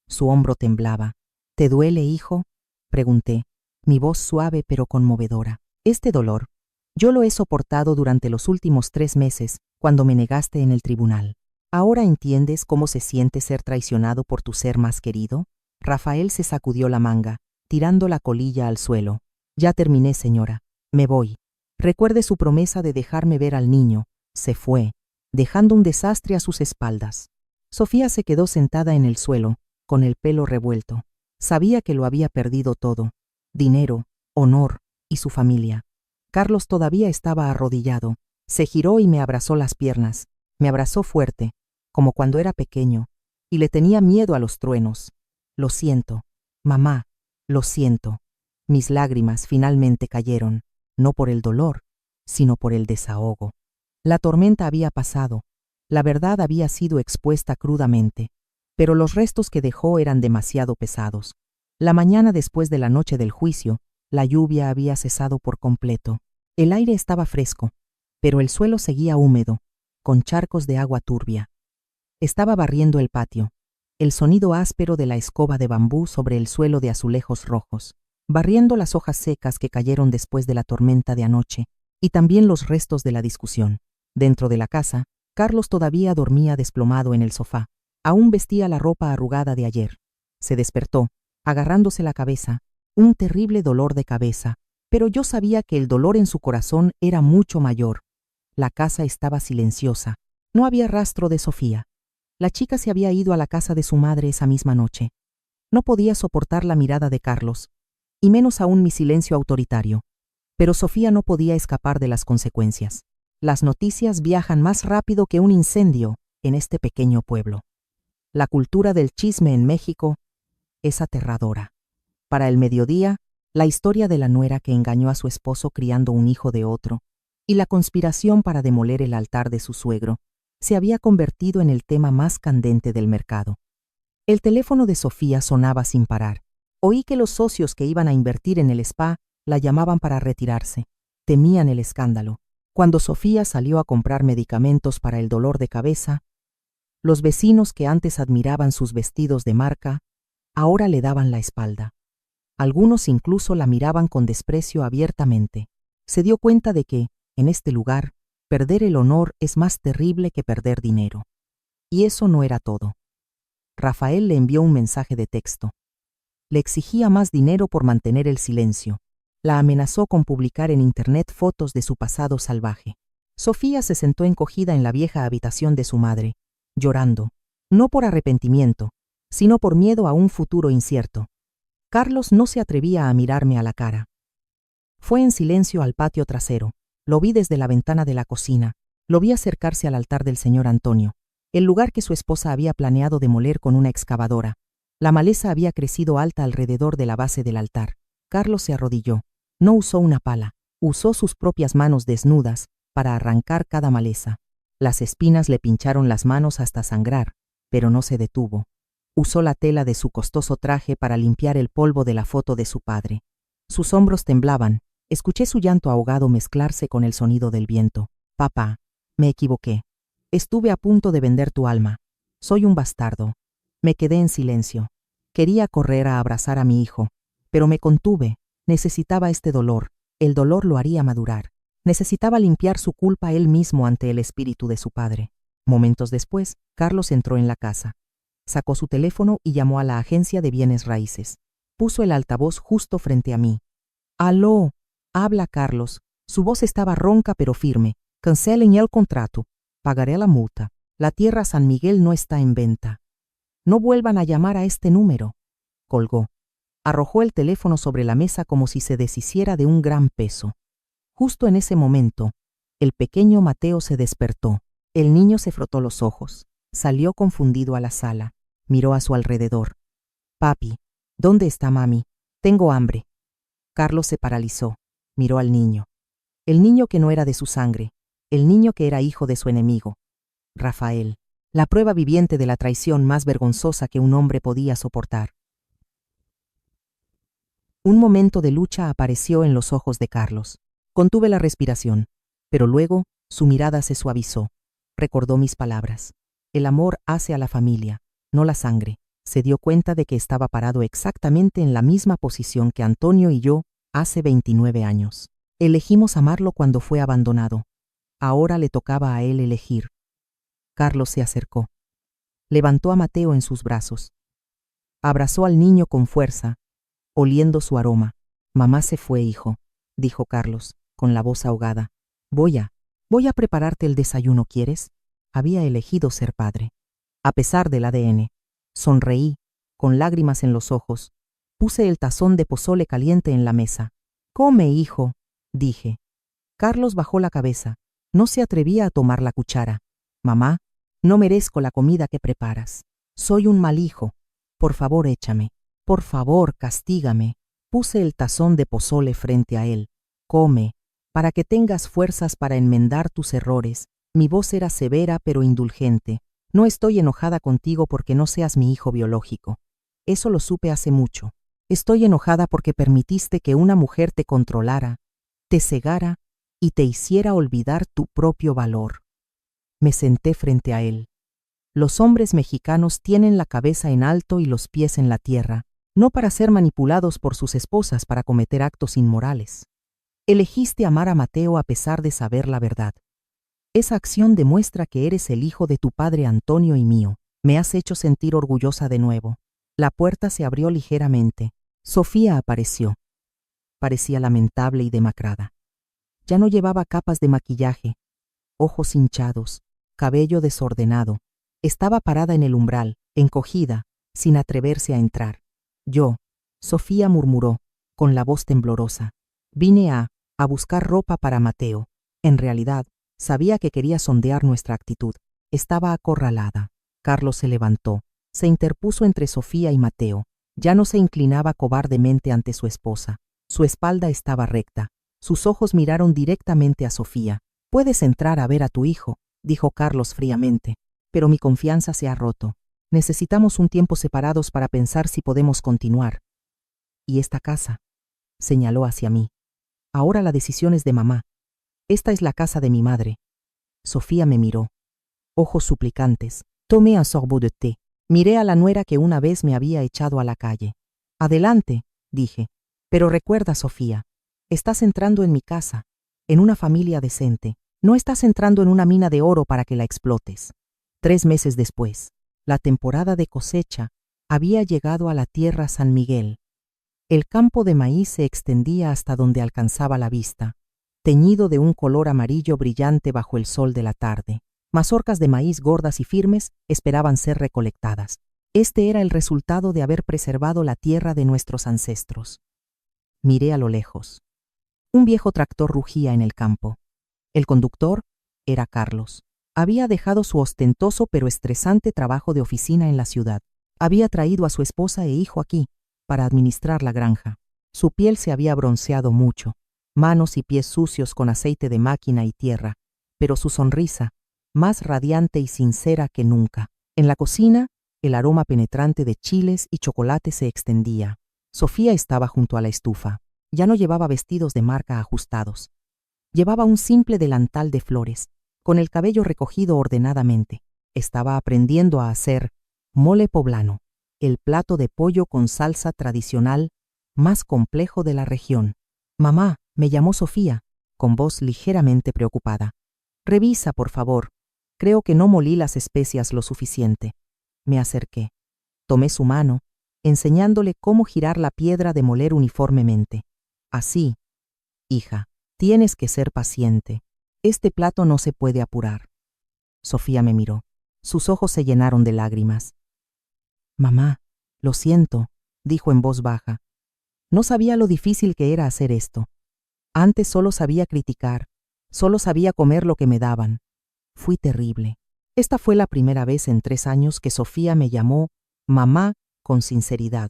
Su hombro temblaba. «¿Te duele, hijo?», pregunté, mi voz suave pero conmovedora. «Este dolor, yo lo he soportado durante los últimos 3 meses, cuando me negaste en el tribunal. ¿Ahora entiendes cómo se siente ser traicionado por tu ser más querido?». Rafael se sacudió la manga, tirando la colilla al suelo. «Ya terminé, señora. Me voy. Recuerde su promesa de dejarme ver al niño». Se fue, dejando un desastre a sus espaldas. Sofía se quedó sentada en el suelo, con el pelo revuelto. Sabía que lo había perdido todo: dinero, honor y su familia. Carlos todavía estaba arrodillado. Se giró y me abrazó las piernas. Me abrazó fuerte. como cuando era pequeño, y le tenía miedo a los truenos. Lo siento, mamá, lo siento. Mis lágrimas finalmente cayeron, no por el dolor, sino por el desahogo. La tormenta había pasado, la verdad había sido expuesta crudamente, pero los restos que dejó eran demasiado pesados. La mañana después de la noche del juicio, la lluvia había cesado por completo. El aire estaba fresco, pero el suelo seguía húmedo, con charcos de agua turbia. Estaba barriendo el patio, el sonido áspero de la escoba de bambú sobre el suelo de azulejos rojos, barriendo las hojas secas que cayeron después de la tormenta de anoche, y también los restos de la discusión. Dentro de la casa, Carlos todavía dormía desplomado en el sofá. Aún vestía la ropa arrugada de ayer. Se despertó, agarrándose la cabeza, un terrible dolor de cabeza, pero yo sabía que el dolor en su corazón era mucho mayor. La casa estaba silenciosa. No había rastro de Sofía. La chica se había ido a la casa de su madre esa misma noche. No podía soportar la mirada de Carlos, y menos aún mi silencio autoritario. Pero Sofía no podía escapar de las consecuencias. Las noticias viajan más rápido que un incendio en este pequeño pueblo. La cultura del chisme en México es aterradora. Para el mediodía, la historia de la nuera que engañó a su esposo criando un hijo de otro, y la conspiración para demoler el altar de su suegro, se había convertido en el tema más candente del mercado. El teléfono de Sofía sonaba sin parar. Oí que los socios que iban a invertir en el spa la llamaban para retirarse. Temían el escándalo. Cuando Sofía salió a comprar medicamentos para el dolor de cabeza, los vecinos que antes admiraban sus vestidos de marca, ahora le daban la espalda. Algunos incluso la miraban con desprecio abiertamente. Se dio cuenta de que, en este lugar, perder el honor es más terrible que perder dinero. Y eso no era todo. Rafael le envió un mensaje de texto. Le exigía más dinero por mantener el silencio. La amenazó con publicar en internet fotos de su pasado salvaje. Sofía se sentó encogida en la vieja habitación de su madre, llorando, no por arrepentimiento, sino por miedo a un futuro incierto. Carlos no se atrevía a mirarme a la cara. Fue en silencio al patio trasero. Lo vi desde la ventana de la cocina. Lo vi acercarse al altar del señor Antonio, el lugar que su esposa había planeado demoler con una excavadora. La maleza había crecido alta alrededor de la base del altar. Carlos se arrodilló. No usó una pala. Usó sus propias manos desnudas para arrancar cada maleza. Las espinas le pincharon las manos hasta sangrar, pero no se detuvo. Usó la tela de su costoso traje para limpiar el polvo de la foto de su padre. Sus hombros temblaban. Escuché su llanto ahogado mezclarse con el sonido del viento. Papá, me equivoqué. Estuve a punto de vender tu alma. Soy un bastardo. Me quedé en silencio. Quería correr a abrazar a mi hijo, pero me contuve. Necesitaba este dolor. El dolor lo haría madurar. Necesitaba limpiar su culpa él mismo ante el espíritu de su padre. Momentos después, Carlos entró en la casa. Sacó su teléfono y llamó a la agencia de bienes raíces. Puso el altavoz justo frente a mí. «Aló», habla Carlos. Su voz estaba ronca pero firme. «Cancelen el contrato. Pagaré la multa. La tierra San Miguel no está en venta. No vuelvan a llamar a este número». Colgó. Arrojó el teléfono sobre la mesa como si se deshiciera de un gran peso. Justo en ese momento, el pequeño Mateo se despertó. El niño se frotó los ojos. Salió confundido a la sala. Miró a su alrededor. «Papi, ¿dónde está mami? Tengo hambre». Carlos se paralizó. Miró al niño. El niño que no era de su sangre. El niño que era hijo de su enemigo. Rafael. La prueba viviente de la traición más vergonzosa que un hombre podía soportar. Un momento de lucha apareció en los ojos de Carlos. Contuve la respiración, pero luego su mirada se suavizó. Recordó mis palabras. El amor hace a la familia, no la sangre. Se dio cuenta de que estaba parado exactamente en la misma posición que Antonio y yo hace 29 años. Elegimos amarlo cuando fue abandonado. Ahora le tocaba a él elegir. Carlos se acercó. Levantó a Mateo en sus brazos. Abrazó al niño con fuerza, oliendo su aroma. «Mamá se fue, hijo», dijo Carlos, con la voz ahogada. Voy a prepararte el desayuno, ¿quieres?» Había elegido ser padre. A pesar del ADN. Sonreí, con lágrimas en los ojos. Puse el tazón de pozole caliente en la mesa. «Come, hijo», dije. Carlos bajó la cabeza. No se atrevía a tomar la cuchara. «Mamá, No merezco la comida que preparas. Soy un mal hijo. Por favor, échame. Por favor, castígame. Puse el tazón de pozole frente a él. Come, para que tengas fuerzas para enmendar tus errores. Mi voz era severa pero indulgente. No estoy enojada contigo porque no seas mi hijo biológico. Eso lo supe hace mucho. Estoy enojada porque permitiste que una mujer te controlara, te cegara y te hiciera olvidar tu propio valor. Me senté frente a él. Los hombres mexicanos tienen la cabeza en alto y los pies en la tierra, no para ser manipulados por sus esposas para cometer actos inmorales. Elegiste amar a Mateo a pesar de saber la verdad. Esa acción demuestra que eres el hijo de tu padre Antonio y mío. Me has hecho sentir orgullosa de nuevo. La puerta se abrió ligeramente. Sofía apareció. Parecía lamentable y demacrada. Ya no llevaba capas de maquillaje, ojos hinchados, cabello desordenado. Estaba parada en el umbral, encogida, sin atreverse a entrar. Sofía murmuró, con la voz temblorosa. Vine a buscar ropa para Mateo. En realidad, sabía que quería sondear nuestra actitud. Estaba acorralada. Carlos se levantó. Se interpuso entre Sofía y Mateo. Ya no se inclinaba cobardemente ante su esposa. Su espalda estaba recta. Sus ojos miraron directamente a Sofía. «Puedes entrar a ver a tu hijo», dijo Carlos fríamente. «Pero mi confianza se ha roto. Necesitamos un tiempo separados para pensar si podemos continuar». «¿Y esta casa?», señaló hacia mí. «Ahora la decisión es de mamá. Esta es la casa de mi madre». Sofía me miró. Ojos suplicantes. Tomé un sorbo de té. Miré a la nuera que una vez me había echado a la calle. «Adelante», dije. «Pero recuerda, Sofía, estás entrando en mi casa, en una familia decente. No estás entrando en una mina de oro para que la explotes». 3 meses después, la temporada de cosecha había llegado a la tierra San Miguel. El campo de maíz se extendía hasta donde alcanzaba la vista, teñido de un color amarillo brillante bajo el sol de la tarde. Mazorcas de maíz gordas y firmes esperaban ser recolectadas. Este era el resultado de haber preservado la tierra de nuestros ancestros. Miré a lo lejos. Un viejo tractor rugía en el campo. El conductor era Carlos. Había dejado su ostentoso pero estresante trabajo de oficina en la ciudad. Había traído a su esposa e hijo aquí para administrar la granja. Su piel se había bronceado mucho, manos y pies sucios con aceite de máquina y tierra, pero su sonrisa, más radiante y sincera que nunca. En la cocina, el aroma penetrante de chiles y chocolate se extendía. Sofía estaba junto a la estufa. Ya no llevaba vestidos de marca ajustados. Llevaba un simple delantal de flores, con el cabello recogido ordenadamente. Estaba aprendiendo a hacer mole poblano, el plato de pollo con salsa tradicional más complejo de la región. «Mamá», me llamó Sofía, con voz ligeramente preocupada. «Revisa, por favor. Creo que no molí las especias lo suficiente». Me acerqué. Tomé su mano, enseñándole cómo girar la piedra de moler uniformemente. «Así, hija, tienes que ser paciente. Este plato no se puede apurar». Sofía me miró. Sus ojos se llenaron de lágrimas. «Mamá, lo siento», dijo en voz baja. No sabía lo difícil que era hacer esto. Antes solo sabía criticar, solo sabía comer lo que me daban. Fui terrible. Esta fue la primera vez en 3 años que Sofía me llamó mamá con sinceridad,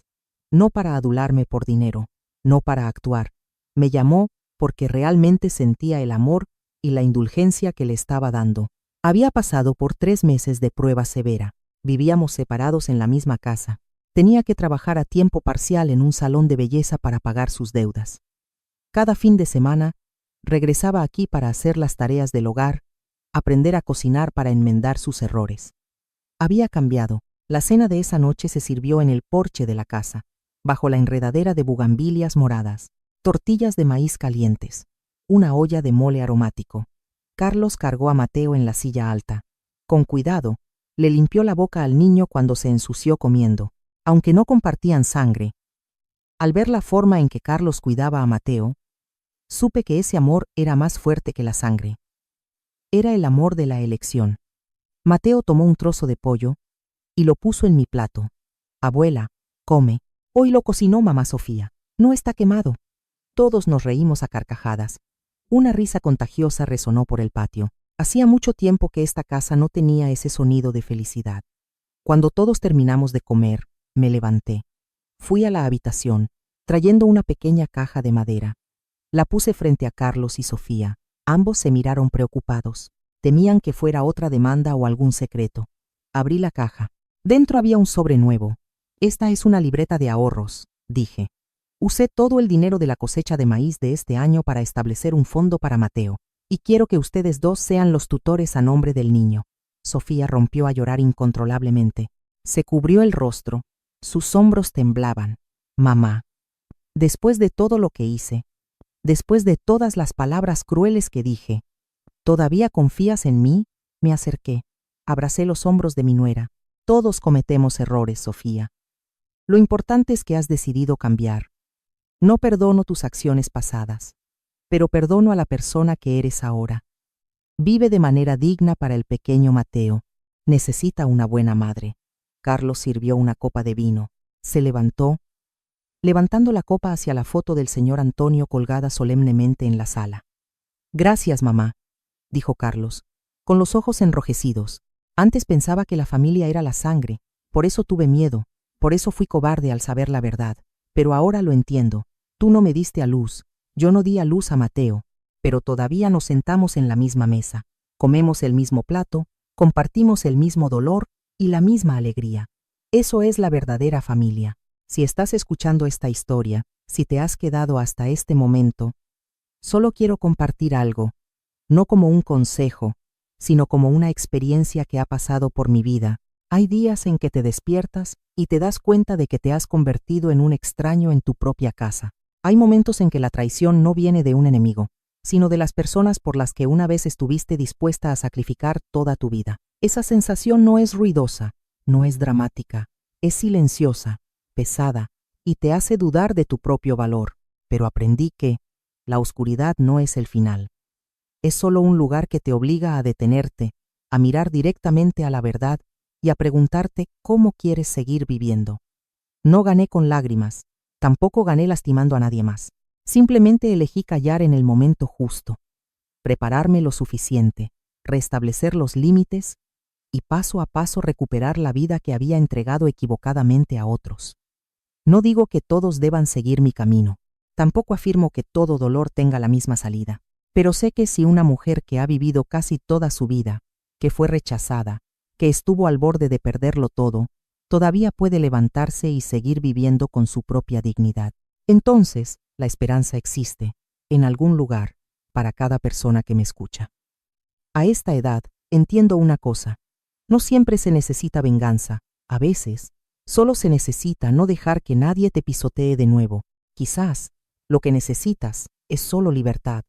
no para adularme por dinero, no para actuar. Me llamó porque realmente sentía el amor y la indulgencia que le estaba dando. Había pasado por 3 meses de prueba severa. Vivíamos separados en la misma casa. Tenía que trabajar a tiempo parcial en un salón de belleza para pagar sus deudas. Cada fin de semana, regresaba aquí para hacer las tareas del hogar, aprender a cocinar para enmendar sus errores. Había cambiado. La cena de esa noche se sirvió en el porche de la casa, bajo la enredadera de bugambilias moradas, tortillas de maíz calientes, una olla de mole aromático. Carlos cargó a Mateo en la silla alta. Con cuidado, le limpió la boca al niño cuando se ensució comiendo, aunque no compartían sangre. Al ver la forma en que Carlos cuidaba a Mateo, supe que ese amor era más fuerte que la sangre. Era el amor de la elección. Mateo tomó un trozo de pollo y lo puso en mi plato. «Abuela, come. Hoy lo cocinó mamá Sofía. No está quemado». Todos nos reímos a carcajadas. Una risa contagiosa resonó por el patio. Hacía mucho tiempo que esta casa no tenía ese sonido de felicidad. Cuando todos terminamos de comer, me levanté. Fui a la habitación, trayendo una pequeña caja de madera. La puse frente a Carlos y Sofía. Ambos se miraron preocupados. Temían que fuera otra demanda o algún secreto. Abrí la caja. Dentro había un sobre nuevo. Esta es una libreta de ahorros, dije. Usé todo el dinero de la cosecha de maíz de este año para establecer un fondo para Mateo, y quiero que ustedes dos sean los tutores a nombre del niño. Sofía rompió a llorar incontrolablemente. Se cubrió el rostro. Sus hombros temblaban. Mamá, después de todo lo que hice, después de todas las palabras crueles que dije, ¿todavía confías en mí? Me acerqué. Abracé los hombros de mi nuera. Todos cometemos errores, Sofía. Lo importante es que has decidido cambiar. No perdono tus acciones pasadas, pero perdono a la persona que eres ahora. Vive de manera digna para el pequeño Mateo. Necesita una buena madre. Carlos sirvió una copa de vino. Se levantó, levantando la copa hacia la foto del señor Antonio colgada solemnemente en la sala. Gracias, mamá, dijo Carlos, con los ojos enrojecidos. Antes pensaba que la familia era la sangre, por eso tuve miedo, por eso fui cobarde al saber la verdad, pero ahora lo entiendo. Tú no me diste a luz, yo no di a luz a Mateo, pero todavía nos sentamos en la misma mesa, comemos el mismo plato, compartimos el mismo dolor y la misma alegría. Eso es la verdadera familia. Si estás escuchando esta historia, si te has quedado hasta este momento, solo quiero compartir algo, no como un consejo, sino como una experiencia que ha pasado por mi vida. Hay días en que te despiertas y te das cuenta de que te has convertido en un extraño en tu propia casa. Hay momentos en que la traición no viene de un enemigo, sino de las personas por las que una vez estuviste dispuesta a sacrificar toda tu vida. Esa sensación no es ruidosa, no es dramática, es silenciosa, pesada, y te hace dudar de tu propio valor. Pero aprendí que la oscuridad no es el final. Es solo un lugar que te obliga a detenerte, a mirar directamente a la verdad y a preguntarte cómo quieres seguir viviendo. No gané con lágrimas, tampoco gané lastimando a nadie más. Simplemente elegí callar en el momento justo, prepararme lo suficiente, restablecer los límites y paso a paso recuperar la vida que había entregado equivocadamente a otros. No digo que todos deban seguir mi camino, tampoco afirmo que todo dolor tenga la misma salida, pero sé que si una mujer que ha vivido casi toda su vida, que fue rechazada, que estuvo al borde de perderlo todo, todavía puede levantarse y seguir viviendo con su propia dignidad. Entonces, la esperanza existe, en algún lugar, para cada persona que me escucha. A esta edad, entiendo una cosa. No siempre se necesita venganza. A veces, solo se necesita no dejar que nadie te pisotee de nuevo. Quizás, lo que necesitas es solo libertad.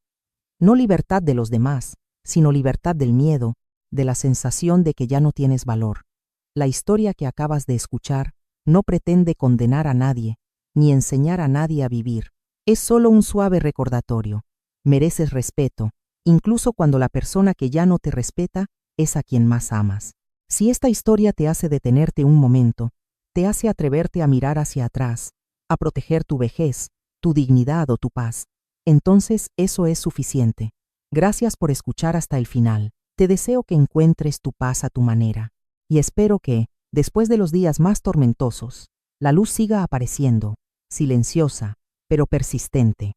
No libertad de los demás, sino libertad del miedo, de la sensación de que ya no tienes valor. La historia que acabas de escuchar no pretende condenar a nadie, ni enseñar a nadie a vivir. Es solo un suave recordatorio. Mereces respeto, incluso cuando la persona que ya no te respeta es a quien más amas. Si esta historia te hace detenerte un momento, te hace atreverte a mirar hacia atrás, a proteger tu vejez, tu dignidad o tu paz, entonces eso es suficiente. Gracias por escuchar hasta el final. Te deseo que encuentres tu paz a tu manera, y espero que, después de los días más tormentosos, la luz siga apareciendo, silenciosa, pero persistente.